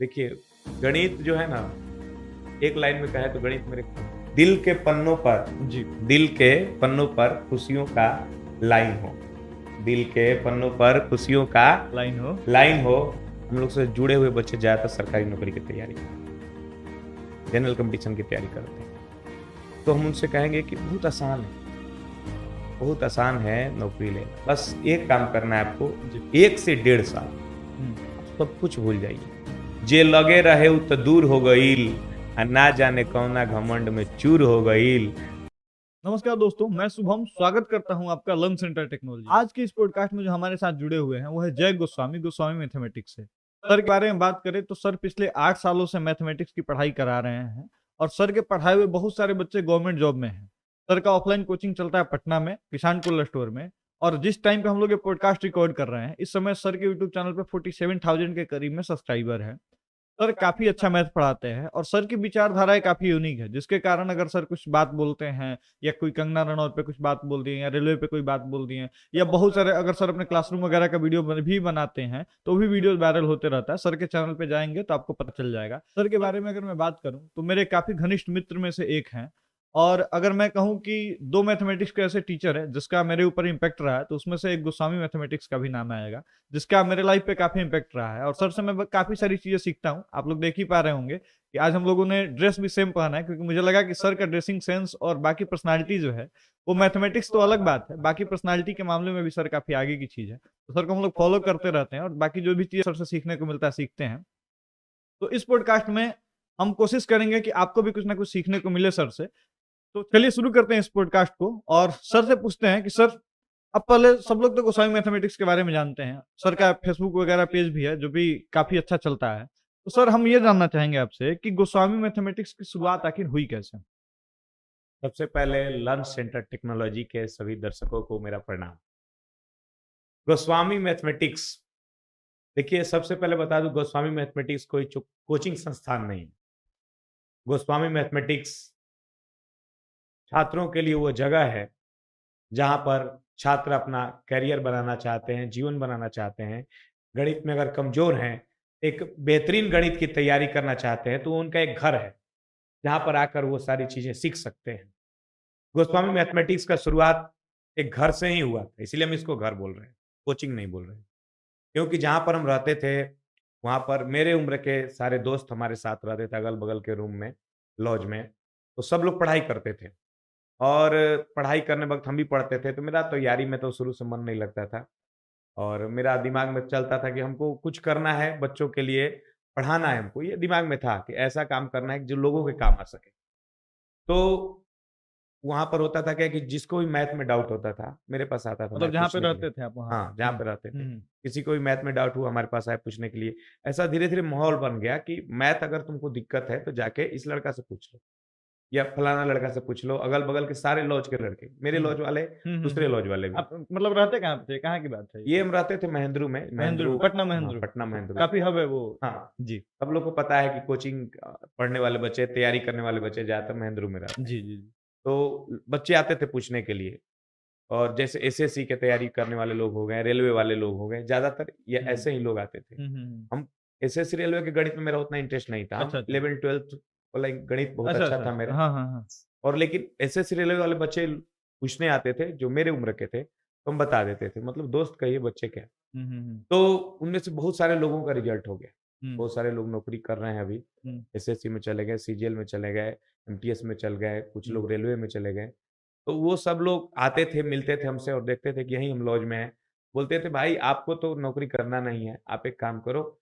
देखिए, गणित जो है ना, एक लाइन में कहे तो गणित मेरे दिल के पन्नों पर जी। दिल के पन्नों पर खुशियों का लाइन हो। दिल के पन्नों पर खुशियों का लाइन हो। लाइन हो। हम लोग से जुड़े हुए बच्चे ज़्यादातर सरकारी नौकरी की तैयारी जनरल कॉम्पिटिशन की तैयारी करते हैं। तो हम उनसे कहेंगे कि बहुत आसान है नौकरी लेना। बस एक काम करना है आपको, जी। 1 से 1.5 साल हुँ। सब कुछ भूल जाइए। जे लगे रहे उ त दूर हो गईल, आ ना जाने कौना घमंड में चूर हो गईल। नमस्कार दोस्तों, मैं शुभम स्वागत करता हूँ आपका लर्न सेंटर टेक्नोलॉजी। आज के इस पॉडकास्ट में जो हमारे साथ जुड़े हुए हैं, वो है जय गोस्वामी, गोस्वामी मैथमेटिक्स से। सर के बारे में बात करें तो सर पिछले 8 सालों से मैथमेटिक्स की पढ़ाई करा रहे हैं और सर के पढ़ाए हुए बहुत सारे बच्चे गवर्नमेंट जॉब में हैं। सर का ऑफलाइन कोचिंग चलता है पटना में, किसान कोल्ड स्टोर में। और जिस टाइम पे हम लोग ये पॉडकास्ट रिकॉर्ड कर रहे हैं, इस समय सर के यूट्यूब चैनल पे 47,000 के करीब में सब्सक्राइबर हैं। सर काफ़ी अच्छा मैथ पढ़ाते हैं और सर की विचारधाराएँ काफ़ी यूनिक है, जिसके कारण अगर सर कुछ बात बोलते हैं या कोई कंगना रनौत पे कुछ बात बोल दिए या रेलवे पे कोई बात बोल दिए या बहुत सारे अगर सर अपने क्लासरूम वगैरह का वीडियो भी बनाते हैं, तो भी वीडियो वायरल होते रहता है। सर के चैनल पे जाएँगे तो आपको पता चल जाएगा। सर के बारे में अगर मैं बात करूँ, तो मेरे काफ़ी घनिष्ठ मित्र में से एक हैं और अगर मैं कहूँ कि 2 मैथमेटिक्स के ऐसे टीचर हैं, जिसका मेरे ऊपर इम्पैक्ट रहा है, तो उसमें से एक गोस्वामी मैथमेटिक्स का भी नाम आएगा। जिसका मेरे लाइफ पे काफ़ी इम्पैक्ट रहा है और सर से मैं ब काफ़ी सारी चीज़ें सीखता हूँ। आप लोग देख ही पा रहे होंगे कि आज हम लोगों ने ड्रेस भी सेम पहना है क्योंकि मुझे लगा कि सर का ड्रेसिंग सेंस और बाकी पर्सनैलिटी जो है, वो मैथमेटिक्स तो अलग बात है, बाकी पर्सनैलिटी के मामले में भी सर काफ़ी आगे की चीज़ है। तो सर को हम लोग फॉलो करते रहते हैं और बाकी जो भी चीज़ें सर से सीखने को मिलता है, सीखते हैं। तो इस पॉडकास्ट में हम कोशिश करेंगे कि आपको भी कुछ ना कुछ सीखने को मिले सर से। तो चलिए शुरू करते हैं इस पॉडकास्ट को और सर से पूछते हैं कि सर अब पहले सब लोग तो गोस्वामी मैथमेटिक्स के बारे में जानते हैं। सर का फेसबुक वगैरह पेज भी है जो भी काफ़ी अच्छा चलता है। तो सर हम ये जानना चाहेंगे आपसे कि गोस्वामी मैथमेटिक्स की शुरुआत आखिर हुई कैसे? सबसे पहले लर्न सेंटर टेक्नोलॉजी के सभी दर्शकों को मेरा प्रणाम। गोस्वामी मैथमेटिक्स, देखिए सबसे पहले बता दूं, गोस्वामी मैथमेटिक्स कोई कोचिंग संस्थान नहीं। गोस्वामी मैथमेटिक्स छात्रों के लिए वो जगह है जहाँ पर छात्र अपना करियर बनाना चाहते हैं, जीवन बनाना चाहते हैं। गणित में अगर कमज़ोर हैं, एक बेहतरीन गणित की तैयारी करना चाहते हैं, तो वो उनका एक घर है, जहाँ पर आकर वो सारी चीज़ें सीख सकते हैं। गोस्वामी मैथमेटिक्स का शुरुआत एक घर से ही हुआ था, इसीलिए हम इसको घर बोल रहे हैं, कोचिंग नहीं बोल रहे हैं। क्योंकि जहाँ पर हम रहते थे, वहाँ पर मेरे उम्र के सारे दोस्त हमारे साथ रहते थे अगल-बगल के रूम में, लॉज में, तो सब लोग पढ़ाई करते थे। और पढ़ाई करने वक़्त हम भी पढ़ते थे, तो मेरा तैयारी में तो शुरू से मन नहीं लगता था और मेरा दिमाग में चलता था कि हमको कुछ करना है बच्चों के लिए, पढ़ाना है हमको, ये दिमाग में था कि ऐसा काम करना है कि जो लोगों के काम आ सके। तो वहाँ पर होता था क्या कि जिसको भी मैथ में डाउट होता था, मेरे पास आता था मतलब मैथ जहाँ पे पूछने के लिए। रहते थे आप वहाँ? हाँ, जहाँ हुँ। पे रहते थे। हुँ, हुँ। किसी को भी मैथ में डाउट हुआ हमारे पास आए पूछने के लिए। ऐसा धीरे-धीरे माहौल बन गया कि मैथ अगर तुमको दिक्कत है तो जाके इस लड़का से पूछ लो या फलाना लड़का से पूछ लो, अगल-बगल के सारे लॉज के लड़के, मेरे हुँ। लॉज वाले, हुँ, हुँ, दूसरे हुँ। लॉज वाले भी। आप मतलब रहते कहाँ पे थे? कहाँ की बात है ये? ये हम रहते थे महेंद्रू में, महेंद्रू महेंद्रू। में, पटना हाँ, महेंद्रू। पटना तो महेंद्रू। काफ़ी हब है वो। हाँ, जी। सब लोग को पता है कि कोचिंग पढ़ने वाले बच्चे, तैयारी करने वाले बच्चे ज़्यादातर महेंद्रू में रहते हैं। जी, जी, जी। तो बच्चे आते थे पूछने के लिए। और जैसे एसएससी की तैयारी करने वाले लोग हो गए, रेलवे वाले लोग हो गए, ज़्यादातर ये हुँ। ऐसे ही लोग आते थे। हुँ, हुँ, हुँ। हम एसएससी रेलवे के गणित में मेरा उतना इंटरेस्ट नहीं था। अच्छा, हम अच्छा। 11th-12th वाला गणित बहुत अच्छा, अच्छा अच्छा। था मेरा। हाँ, हाँ, हाँ। और लेकिन एसएससी रेलवे वाले बच्चे पूछने आते थे, जो मेरे उम्र के थे, तो हम बता देते थे। मतलब दोस्त कहिए, बच्चे क्या। हुँ, हुँ, हुँ। तो उनमें से बहुत सारे लोगों का रिज़ल्ट हो गया। हुँ, बहुत सारे लोग नौकरी कर रहे हैं अभी। हुँ, एसएससी में चले गए, सीजीएल में चले गए, एमटीएस में चल गए, कुछ हुँ। लोग रेलवे में चले गए। तो वो सब लोग आते थे, मिलते थे हमसे और देखते थे कि यहीं हम लॉज में हैं। बोलते थे, "भाई आपको तो नौकरी करना नहीं है, आप एक काम करो,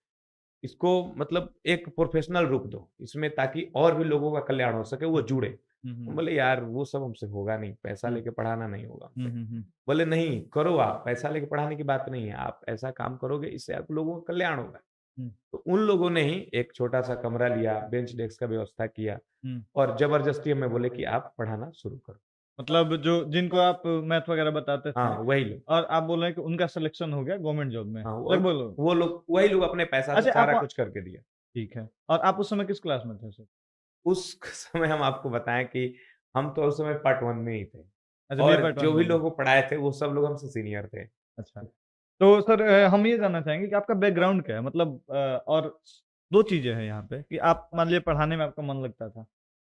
इसको मतलब एक प्रोफ़ेशनल रूप दो, इसमें ताकि और भी लोगों का कल्याण हो सके, वो हुँ, जुड़े।" हुँ, हम हुँ, बोले, "यार वो सब हमसे होगा नहीं, पैसा हुँ, लेके पढ़ाना नहीं होगा हुँ, हमसे।" हुँ, हुँ, बोले, "नहीं, करो आप, पैसा लेके पढ़ाने की बात नहीं है, आप ऐसा काम करोगे इससे आप लोगों का कल्याण होगा।" हुँ, तो उन लोगों ने ही एक छोटा-सा कमरा लिया, बेंच डेस्क का व्यवस्था किया हुँ। और ज़बरदस्ती हमें बोले कि आप पढ़ाना शुरू करो। मतलब जो जिनको आप मैथ वगैरह बताते थे हाँ, वही लोग। और आप बोल रहे हैं कि उनका सिलेक्शन हो गया गवर्नमेंट जॉब में, हाँ, लगभग लोग। वो लोग वही लोग अपने पैसा से अच्छा आप सारा वहाँ कुछ करके दिया। ठीक है और आप उस समय किस क्लास में थे सर? उस समय हम आपको बताएँ कि हम तो उस समय पार्ट 1 में ही थे अच्छा बीए और पार्ट 1 जो भी में थे। लोगों को पढ़ाए थे, वो सब लोग हमसे सीनियर थे। अच्छा। तो सर हम ये जानना चाहेंगे कि आपका बैकग्राउंड क्या है? मतलब और 2 चीज़ें हैं यहाँ पे कि आप मान लीजिए पढ़ाने में आपका मन लगता था,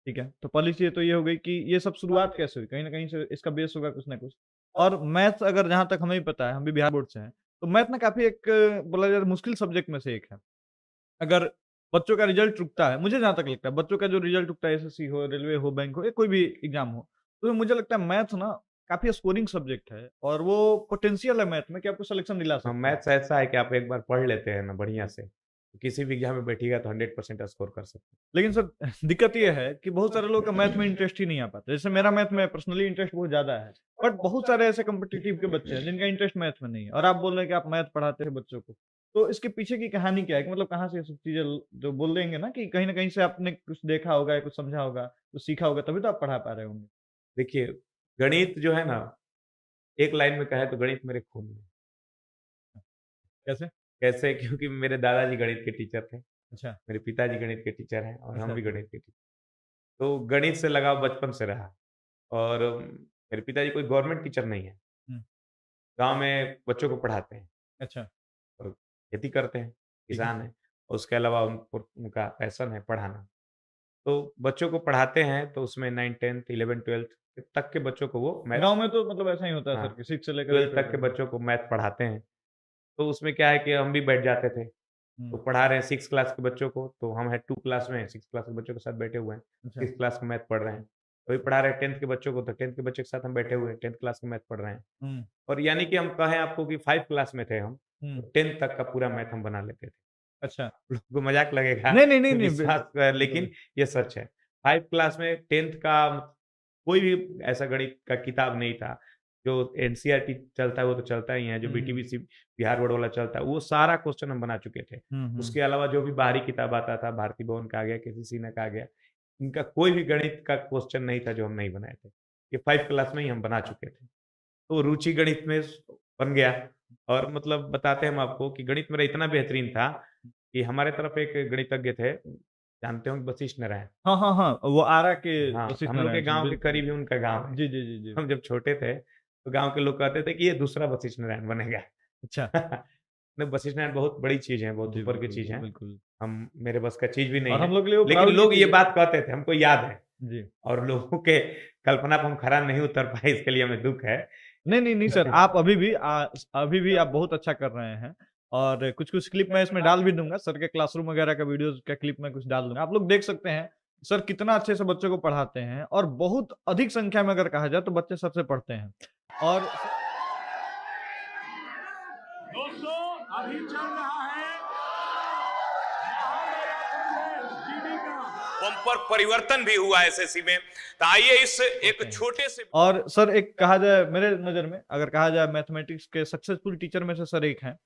ठीक है? तो पहली चीज़ तो ये हो गई कि ये सब शुरुआत कैसे हुई? कहीं न कहीं से इसका बेस होगा कुछ ना कुछ। और मैथ्स अगर जहाँ तक हमें भी पता है, हम भी बिहार बोर्ड से हैं, तो मैथ ना काफ़ी एक बोला जाए मुश्किल सब्जेक्ट में से एक है। अगर बच्चों का रिज़ल्ट रुकता है, मुझे जहाँ तक लगता है बच्चों का जो रिज़ल्ट रुकता है एसएससी हो, रेलवे हो, बैंक हो या कोई भी एग्ज़ाम हो, तो मुझे लगता है मैथ ना काफ़ी स्कोरिंग सब्जेक्ट है और वो पोटेंशियल है मैथ में कि आपको सिलेक्शन दिला हाँ, सकता है। मैथ्स ऐसा है कि आप एक बार पढ़ लेते हैं ना बढ़िया से, तो किसी भी एग्ज़ाम में बैठिएगा तो 100% स्कोर कर सकते हैं। लेकिन सर दिक्कत ये है कि बहुत सारे लोगों का मैथ में इंटरेस्ट ही नहीं आ पाता। जैसे मेरा मैथ में पर्सनली इंटरेस्ट बहुत ज़्यादा है, बट बहुत सारे ऐसे कॉम्पिटिटिव के बच्चे हैं जिनका इंटरेस्ट मैथ में नहीं है और आप बोल रहे हैं कि आप मैथ पढ़ाते हैं बच्चों को। तो इसके पीछे की कहानी क्या है कि मतलब कहाँ से ये सब चीज़ें ल जो बोल देंगे ना कि कहीं न कहीं से आपने कुछ देखा होगा या कुछ समझा होगा, कुछ सीखा होगा तभी तो आप पढ़ा पा रहे होंगे। देखिए, गणित जो है ना, एक लाइन में कहें तो गणित मेरे खून में है। कैसे? कैसे? क्योंकि मेरे दादाजी गणित के टीचर थे, अच्छा, मेरे पिताजी गणित के टीचर हैं और हम अच्छा, भी अच्छा। गणित के टीचर। तो गणित से लगाव बचपन से रहा और मेरे पिताजी कोई गवर्नमेंट टीचर नहीं है, हुँ, गाँव में बच्चों को पढ़ाते हैं अच्छा, और खेती करते हैं, ठीक है। किसान हैं। उसके अलावा उनका पैशन है पढ़ाना। तो बच्चों को पढ़ाते हैं तो उसमें 9, 10th, 11, 12th तक के बच्चों को वो मैथ गाँव में तो मतलब ऐसा ही होता है हाँ, सर कि 6 से लेकर 12th 8 तक के बच्चों को मैथ पढ़ाते हैं। तो उसमें क्या है कि हम भी बैठ जाते थे। हुँ, तो पढ़ा रहे हैं 6 क्लास के बच्चों को, तो हम हैं 2 क्लास में, 6 क्लास के बच्चों के साथ बैठे हुए हैं। अच्छा, 6th क्लास का मैथ पढ़ रहे हैं। वही पढ़ा रहे हैं 10th के बच्चों को, तो 10th के बच्चों के साथ हम बैठे हुए हैं, 10th क्लास का मैथ पढ़ रहे हैं। हुँ, और यानी कि हम कहें आपको कि 5 क्लास में थे हम, हुँ, तो 10th तक का पूरा मैथ हम बना लेते थे। अच्छा। लोगों को मज़ाक लगेगा, नहीं, नहीं, नहीं, नहीं विश्वास लेकिन बताइए। ये सच है। 5 क्लास में 10th का कोई भी ऐसा गणित का किताब नहीं था, जो एनसीईआरटी चलता है वो तो चलता ही है, जो हुँ, हुँ, बीटीबीसी बिहार बोर्ड वाला चलता है, वो सारा क्वेश्चन हम बना चुके थे। हुँ, हुँ। उसके अलावा जो भी बाहरी किताब आता था, भारती भवन का आ गया, केसी सिन्हा का आ गया, इनका कोई भी गणित का क्वेश्चन नहीं था जो हम नहीं बनाए थे। ये 5 क्लास में ही हम बना चुके थे। तो रुचि गणित में बन गया और मतलब बताते हैं हम आपको कि गणित मेरा इतना बेहतरीन था कि हमारे तरफ एक गणितज्ञ थे, जानते होंगे वशिष्ठ नारायण। हाँ, हाँ, हाँ, वो आरा के हाँ, वशिष्ठ हम लोग के नारायण सर, गाँव के बिल्कुल। करीब ही उनका गाँव है। जी, जी, जी, जी। हम जब छोटे थे, तो गाँव के लोग कहते थे कि ये दूसरा वशिष्ठ नारायण बनेगा। अच्छा। नहीं, वशिष्ठ नारायण बहुत बड़ी चीज़ है, बहुत जी, ऊपर की बिल्कुल, चीज़ है। बिल्कुल। हम मेरे बस का चीज़ भी नहीं और है। हम लोग के लिए वो लेकिन प्राउड की लोग ये चीज़ है। बात कहते थे, हमको याद है जी। और लोगों के कल्पना पे हम खरा नहीं उतर पाए, इसके लिए हमें दुःख है। नहीं, नहीं, नहीं सर, आप अभी भी आप बहुत अच्छा कर रहे हैं और कुछ-कुछ क्लिप मैं इसमें डाल भी दूँगा, सर के क्लासरूम वगैरह का वीडियोज़ का क्लिप मैं कुछ डाल दूँगा। आप लोग देख सकते हैं, सर कितना अच्छे से बच्चों को पढ़ाते हैं और बहुत अधिक संख्या में अगर कहा जाए तो बच्चे सर से पढ़ते हैं। और दोस्तों अभी चल रहा है महामैराथन रेस जीडी का बम्पर परिवर्तन भी हुआ एसएससी में। तो आइए इस एक होते हैं। छोटे से और सर एक कहा जाए मेरे नज़र में अगर कहा जाए मैथमेटिक्स के सक्सेसफुल टीचर में से सर एक हैं।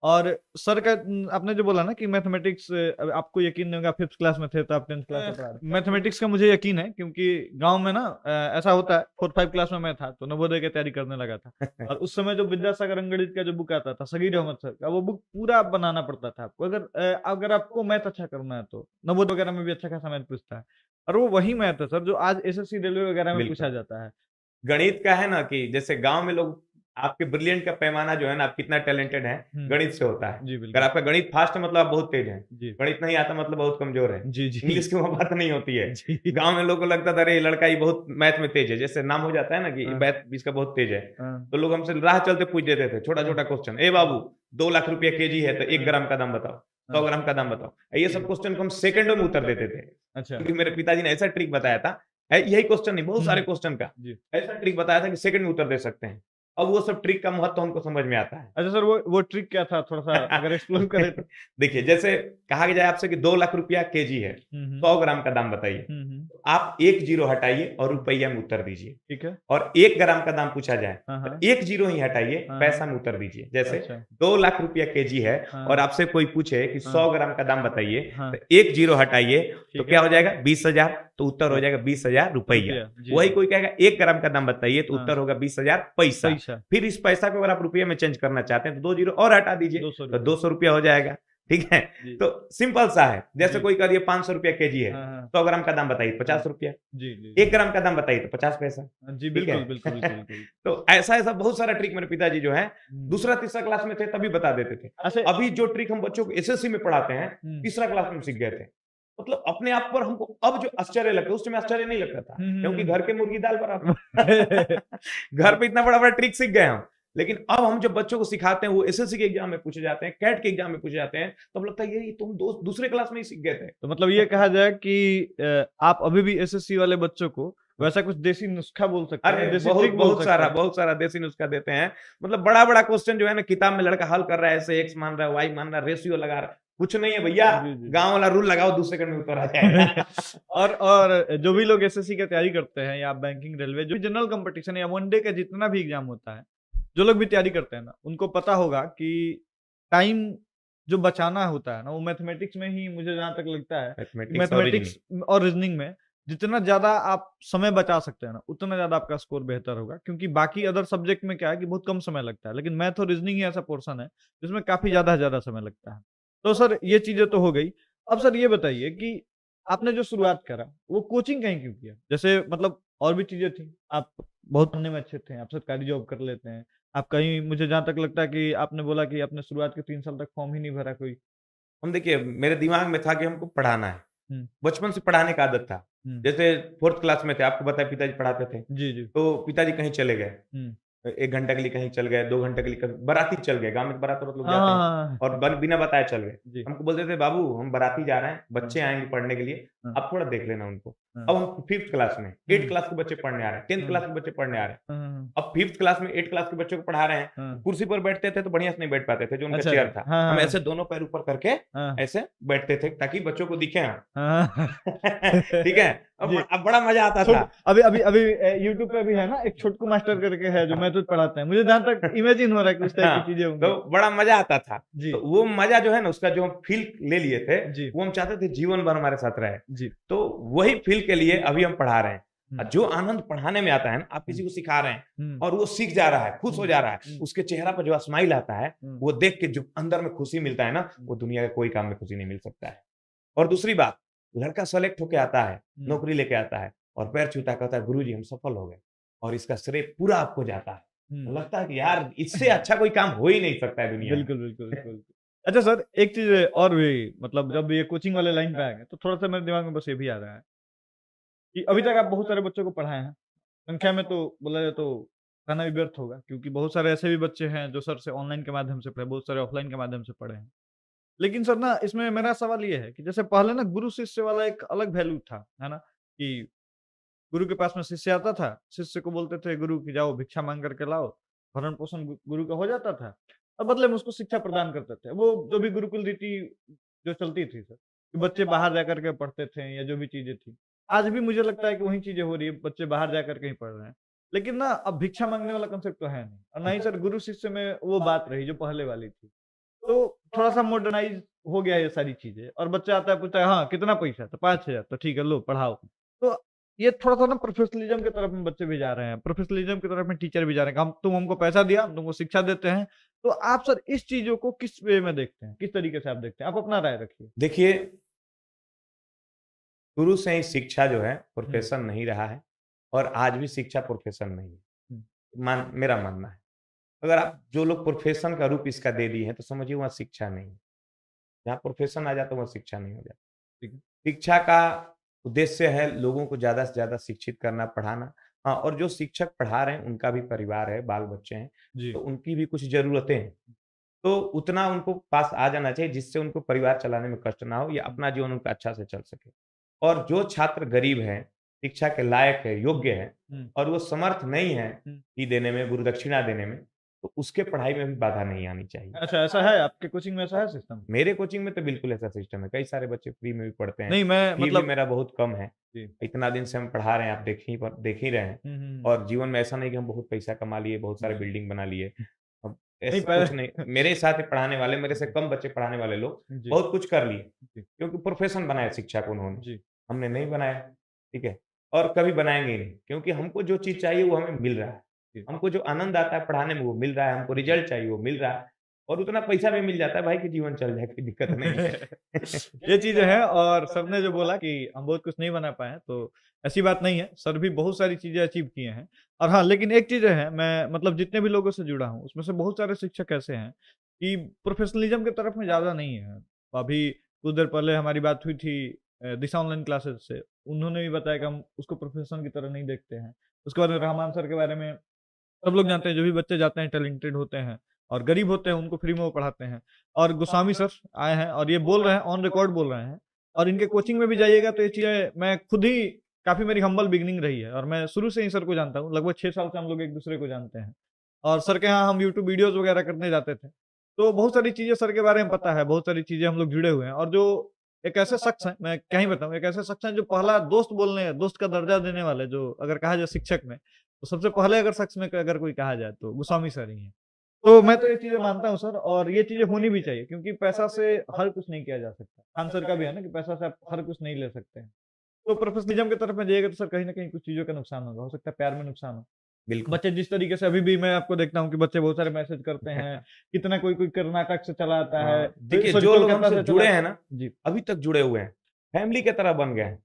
और सर का आपने जो बोला ना कि मैथमेटिक्स आपको यकीन नहीं होगा 5th क्लास में थे तो आप 10th क्लास में पढ़ा रहे। मैथमेटिक्स का मुझे यकीन है क्योंकि गाँव में ना ऐसा होता है 4th 5 क्लास में मैं था तो नवोदय की तैयारी करने लगा था। और उस समय जो विद्यासागर अंगणित का जो बुक आता था सगीर अहमद सर का वो बुक पूरा बनाना पड़ता था आपको अगर आपको मैथ अच्छा करना है तो। नवोदय वगैरह में भी अच्छा खासा मैथ पूछता है। और वो वही मैथ है सर जो आज एसएससी रेलवे वगैरह में बिल्कुल। पूछा जाता है। गणित का है ना कि जैसे गाँव में लोग आपके ब्रिलियंट का पैमाना जो है ना, आप कितना टैलेंटेड हैं, हुँ। गणित से होता है। जी, अगर बिल्कुल। आपका गणित फास्ट है मतलब आप बहुत तेज हैं, जी। गणित नहीं आता मतलब बहुत कमज़ोर हैं। जी, जी। इंग्लिश की वहाँ बात नहीं होती है। जी। गाँव में लोगों को लगता था अरे ये लड़का ये बहुत मैथ में तेज है, जैसे नाम हो जाता है ना कि हाँ। मैथ इसका बहुत तेज है। हाँ। तो लोग हमसे राह चलते पूछ देते थे, छोटा-छोटा क्वेश्चन, "ए बाबू 2 लाख रुपया केजी है तो 1 ग्राम का दाम बताओ, 100 ग्राम का दाम बताओ।" ये सब क्वेश्चन को हम सेकंडों में उत्तर देते थे। अच्छा। क्योंकि मेरे पिताजी ने ऐसा ट्रिक बताया था, यही क्वेश्चन नहीं बहुत सारे हुँ। क्वेश्चन का, जी। ऐसा ट्रिक बताया था कि सेकंड में उत्तर दे सकते हैं। अब वो सब ट्रिक का महत्व हमको समझ में आता है। अच्छा सर वो ट्रिक क्या था थोड़ा-सा अगर एक्सप्लेन करें तो? देखिए, जैसे कहा जाए आपसे कि 2 लाख रुपया केजी है, हुँ, हुँ। 100 ग्राम का दाम बताइए। हुँ, हुँ। आप 1 जीरो हटाइए और रुपया में उत्तर दीजिए ठीक है। और 1 ग्राम का दाम पूछा जाए, हाँ, तो हाँ। 1 जीरो ही हटाइए, हाँ, पैसा हाँ। में उत्तर दीजिए। जैसे अच्छा। 2 लाख रुपया केजी है हाँ। और आपसे कोई पूछे कि 100 ग्राम का दाम बताइए, हाँ। तो 1 जीरो हटाइए, तो ठीक क्या है। हो जाएगा 20,000 तो उत्तर हो जाएगा 20,000 रुपया। रुपया, जी। वही कोई कहेगा 1 ग्राम का दाम बताइए तो हाँ। उत्तर होगा 20,000 पैसा। पैसा। फिर इस पैसा को अगर आप रुपये में चेंज करना चाहते हैं तो 2 जीरो और हटा दीजिए, 200 तो रुपए। 200 रुपया हो जाएगा। ठीक है, जी। तो सिंपल सा है, जैसे जी। कोई कह दिए 500 रुपया केजी है, हाँ, हाँ। 100 ग्राम का दाम बताइए 50 रुपया, जी, जी। 1 ग्राम का दाम बताइए तो 50 पैसा, जी, ठीक है। बिल्कुल, बिल्कुल, बिल्कुल, बिल्कुल। तो ऐसा-ऐसा बहुत सारा ट्रिक मेरे पिताजी जो है, हुँ। दूसरा तीसरा क्लास में थे तभी बता देते थे। अच्छा अभी जो ट्रिक हम बच्चों को एसएससी में पढ़ाते हैं, हुँ। तीसरा क्लास में सीख गए थे। मतलब अपने आप पर हमको अब जो आश्चर्य लगता है, उस समय आश्चर्य नहीं लगता था, हुँ, हुँ, क्योंकि हुँ। घर के मुर्गी दाल बराबर। घर पे इतना बड़ा-बड़ा ट्रिक सीख गए हम। लेकिन अब हम जब बच्चों को सिखाते हैं, वो एसएससी के एग्जाम में पूछे जाते हैं, कैट के एग्जाम में पूछे जाते हैं, तब लगता है ये तुम दूसरे क्लास में ही सीख गए थे। तो मतलब ये कहा जाए कि आप अभी भी एसएससी वाले बच्चों को वैसा कुछ देसी नुस्खा बोल सकते हैं, अरे देसी बहुत ट्रिक बोल बहुत सकते सारा हैं। बहुत सारा देसी नुस्खा देते हैं। मतलब बड़ा-बड़ा क्वेश्चन जो है ना किताब में लड़का हल कर रहा है, ऐसे एक्स मान रहा है, वाई मान रहा है, रेशियो लगा रहा है। कुछ नहीं है भैया, जी, जी। गाँव वाला रूल लगाओ, दूसरे सेकंड में उत्तर आ जाएगा। और जो भी लोग एसएससी की तैयारी करते हैं या बैंकिंग, रेलवे, जो भी जनरल कंपटीशन या वनडे का जितना भी एग्जाम होता है, जो लोग भी तैयारी करते हैं ना, उनको पता होगा कि टाइम जो बचाना होता है ना, वो मैथमेटिक्स में ही मुझे जहाँ तक लगता है, मैथमेटिक्स और रीजनिंग। मैथमेटिक्स और रीजनिंग में जितना ज़्यादा आप समय बचा सकते हैं ना, उतना ज़्यादा आपका स्कोर बेहतर होगा। क्योंकि बाकी अदर सब्जेक्ट में क्या है कि बहुत कम समय लगता है, लेकिन मैथ और रीजनिंग ही ऐसा पोर्शन है, जिसमें काफ़ी ज़्यादा समय लगता है। तो सर ये चीज़ें तो हो गई। अब सर ये बताइए कि आपने जो शुरुआत करा, वो कोचिंग कहीं क्यों किया? जैसे मतलब और भी चीज़ें थी, आप बहुत पढ़ने में अच्छे थे, आप सरकारी जॉब कर लेते हैं। आप कहीं मुझे जहाँ तक लगता है कि आपने बोला कि आपने शुरुआत के 3 साल तक फॉर्म ही नहीं भरा कोई। हम देखिए मेरे दिमाग में था कि हमको पढ़ाना है। हुँ, बचपन से पढ़ाने का आदत था। हुँ। जैसे 4th क्लास में थे, आपको पता है पिताजी पढ़ाते थे। जी, जी। तो पिताजी कहीं चले गए। हुँ। 1 घंटे के लिए कहीं चल गए, 2 घंटे के लिए कभी बाराती चल गए, गाँव में तो बारात औरत लोग हाँ, जाते हाँ, हैं हाँ, और हाँ। बिना बताए चल गए। जी। हमको बोलते थे, "बाबू हम बाराती जा रहे हैं, हाँ, बच्चे आएँगे पढ़ने के लिए, हाँ, आप थोड़ा देख लेना उनको।" हाँ। अब हम 5th क्लास में, 8th हुँ, क्लास के बच्चे पढ़ने आ रहे हैं, 10th हाँ, क्लास के बच्चे पढ़ने आ रहे हैं। हाँ, हाँ, अब 5th क्लास में 8th क्लास के बच्चों को पढ़ा रहे हैं, हाँ। कुर्सी पर बैठते थे तो बढ़िया से नहीं बैठ पाते थे, जो उनका अच्छा, चेयर अच्छा। था। हाँ, हम हाँ, ऐसे दोनों पैर ऊपर करके हाँ, ऐसे बैठते थे ताकि बच्चों को दिखे हम। हाँ, हाँ। ठीक है? जी। अब बड़ा मज़ा आता छोट था। अभी अभी अभी यूट्यूब पे भी है ना, एक छोटकू मास्टर करके है जो मैथ्स पढ़ाते हैं। मुझे जहाँ तक इमेजिन हो रहा है कि उस टाइप की हाँ, चीज़ें होंगी। तो बड़ा मज़ा आता था। जी, तो वो मज़ा जो है ना उसका जो हम फ़ील ले लिए थे, जी, वो हम चाहते थे जीवन भर हमारे साथ रहे। जी। तो वही फ़ील के लिए अभी हम पढ़ा रहे हैं। हुँ, जो आनंद पढ़ाने में आता है ना, आप हुँ, किसी को सिखा रहे हैं हुँ, और वो सीख जा रहा है, खुश हो हुँ, जा रहा है, हुँ, उसके चेहरा पर जो स्माइल आता है, हुँ, वो देख के जो अंदर में खुशी मिलता है ना, हुँ, वो दुनिया के कोई काम में खुशी नहीं मिल सकता है। और दूसरी बात, लड़का सेलेक्ट होके आता है, हुँ, नौकरी लेके आता है और पैर छूता है, कहता है, "गुरुजी हम सफल हो गए" और इसका श्रेय पूरा आपको जाता है। हुँ। तो लगता है कि यार इससे अच्छा कोई काम हो ही नहीं सकता है दुनिया में। बिल्कुल, बिल्कुल, बिल्कुल। अच्छा सर, एक चीज़ और भी मतलब जब ये कोचिंग वाले लाइन पे आएँगे, तो थोड़ा-सा मेरे दिमाग में बस ये भी आ रहा है कि अभी तक आप बहुत सारे बच्चों को पढ़ाए हैं। संख्या में तो बोला जाए तो कहना भी व्यर्थ होगा क्योंकि बहुत सारे ऐसे भी बच्चे हैं जो सर से ऑनलाइन के माध्यम से पढ़े, बहुत सारे ऑफलाइन के माध्यम से पढ़े हैं। लेकिन सर ना इसमें मेरा सवाल ये है कि जैसे पहले ना गुरु शिष्य वाला एक अलग वैल्यू था, है ना? कि गुरु के पास में शिष्य आता था, शिष्य को बोलते थे गुरु कि जाओ भिक्षा माँग करके लाओ, भरण-पोषण गुरु का हो जाता था और बदले में उसको शिक्षा प्रदान करते थे। वो जो भी गुरुकुल रीति जो चलती थी सर, कि बच्चे बाहर जाकर के पढ़ते थे या जो भी चीज़ें थी। आज भी मुझे लगता है कि वही चीज़ें हो रही है, बच्चे बाहर जा कर के ही पढ़ रहे हैं। लेकिन ना अब भिक्षा माँगने वाला कांसेप्ट तो है नहीं और ना ही सर गुरु शिष्य में वो बात रही जो पहले वाली थी। तो थोड़ा-सा मॉडर्नाइज़ हो गया ये सारी चीज़ें और बच्चा आता है पूछता है हाँ, कितना पैसा? तो 5,000 तो ठीक है लो पढ़ाओ। तो ये थोड़ा-सा ना प्रोफेशनलिज़्म की तरफ में बच्चे भी जा रहे हैं, प्रोफेशनलिज़्म की तरफ में टीचर भी जा रहे हैं, हम तुम हमको पैसा दिया, हम तुमको शिक्षा देते हैं। तो आप सर इस चीज़ों को किस वे में देखते हैं? किस तरीके से आप देखते हैं? आप अपना राय रखिए। देखिए, शुरू से ही शिक्षा जो है हुँ, प्रोफ़ेशन नहीं रहा है और आज भी शिक्षा प्रोफ़ेशन नहीं है। हुँ, मेरा मानना है। अगर आप जो लोग प्रोफ़ेशन का रूप इसका दे दिए हैं, तो समझिए वहाँ शिक्षा नहीं है। जहाँ प्रोफ़ेशन आ जाता है, वहाँ शिक्षा नहीं हो जाती। ठीक है। शिक्षा का उद्देश्य है लोगों को ज़्यादा से ज़्यादा शिक्षित करना, पढ़ाना। हाँ, और जो शिक्षक पढ़ा रहे हैं, उनका भी परिवार है, बाल-बच्चे हैं, जी। तो उनकी भी कुछ ज़रूरतें हैं। तो उतना उनको पास आ जाना चाहिए, जिससे उनको परिवार चलाने में कष्ट ना हो या हुँ, अपना जीवन उनका अच्छा से चल सके। और जो छात्र गरीब हैं, शिक्षा के लायक है, योग्य है हुँ, और वो समर्थ नहीं है हुँ। फी देने में, गुरु दक्षिणा देने में, तो उसके पढ़ाई में भी बाधा नहीं आनी चाहिए। अच्छा ऐसा है आपके कोचिंग में ऐसा है सिस्टम? मेरे कोचिंग में तो बिल्कुल ऐसा सिस्टम है, कई सारे बच्चे फ्री में भी पढ़ते हैं। नहीं मैं फी भी मतलब मेरा बहुत कम है। जी। इतना दिन से हम पढ़ा रहे हैं, आप देख ही रहे हैं। हुँ, हुँ, हुँ। और जीवन में ऐसा नहीं कि हम बहुत पैसा कमा लिए, बहुत सारे जी। बिल्डिंग बना लिए। अब नहीं ऐसा कुछ नहीं, पहले मेरे साथ ही पढ़ाने वाले, मेरे से जी, कम बच्चे पढ़ाने वाले लोग जी, बहुत कुछ कर लिए, जी, क्योंकि प्रोफ़ेशन बनाया शिक्षा को उन्होंने। जी, हमने नहीं बनाया, ठीक है? और कभी बनाएँगे ही नहीं, क्योंकि हमको जो चीज़ चाहिए वो हमें मिल रहा है। जी। हमको जो आनंद आता है पढ़ाने में वो मिल रहा है, हमको रिज़ल्ट चाहिए वो मिल रहा है। और उतना पैसा भी मिल जाता है भाई कि जीवन चल जाए, कोई दिक्कत नहीं है। ये चीजें हैं। और सर ने जो बोला कि हम बहुत कुछ नहीं बना पाए हैं, तो ऐसी बात नहीं है। सर भी बहुत सारी चीजें अचीव किए हैं। और हाँ, लेकिन एक चीज है, मैं मतलब जितने भी लोगों से जुड़ा हूँ उसमें से बहुत सारे शिक्षक ऐसे हैं कि प्रोफेशनलिज्म की तरफ में ज्यादा नहीं है। अभी कुछ देर पहले हमारी बात हुई थी दिशा ऑनलाइन क्लासेस से। उन्होंने भी बताया कि हम उसको प्रोफेशन की तरह नहीं देखते हैं। उसके बाद में रहमान सर के बारे में सब लोग जानते हैं, जो भी बच्चे जाते हैं टैलेंटेड होते हैं और गरीब होते हैं, उनको फ्री में वो पढ़ाते हैं। और गोस्वामी सर आए हैं और ये बोल रहे हैं, ऑन रिकॉर्ड बोल रहे हैं। और इनके कोचिंग में भी जाइएगा तो ये चीज़ें मैं खुद ही, काफ़ी मेरी हम्बल बिगिनिंग रही है और मैं शुरू से ही सर को जानता हूँ। लगभग 6 साल से हम लोग एक-दूसरे को जानते हैं। और सर के यहाँ हम यूट्यूब वीडियोज़ वगैरह करने जाते थे। तो बहुत सारी चीज़ें सर के बारे में पता है, बहुत सारी चीज़ें हम लोग जुड़े हुए हैं। और जो एक ऐसे शख्स हैं, मैं क्या ही बताऊँ, एक ऐसे शख्स हैं जो पहला दोस्त का दर्जा देने वाले, जो अगर कहा जाए शिक्षक में, तो सबसे पहले अगर शख्स में अगर कोई कहा जाए तो गोस्वामी सर ही हैं। तो मैं तो ये चीज़ें मानता हूँ सर, और ये चीज़ें होनी भी चाहिए, क्योंकि पैसा से हर कुछ नहीं किया जा सकता। खान सर का भी है ना कि पैसा से आप हर कुछ नहीं ले सकते हैं। तो प्रोफेशनलिज्म की तरफ में जाइएगा तो सर कहीं न कहीं कुछ चीज़ों का नुकसान होगा। हो सकता है प्यार में नुकसान हो। बिल्कुल। बच्चे जिस तरीके से अभी भी मैं आपको देखता हूँ कि बच्चे बहुत सारे मैसेज करते हैं, कितना कोई-कोई कर्नाटक से चला आता है, हाँ, देखिए सॉरी जो लोग कोलकाता हमसे से जुड़े चला। हैं ना, जी, अभी तक जुड़े हुए हैं, फैमिली की तरह बन गए हैं,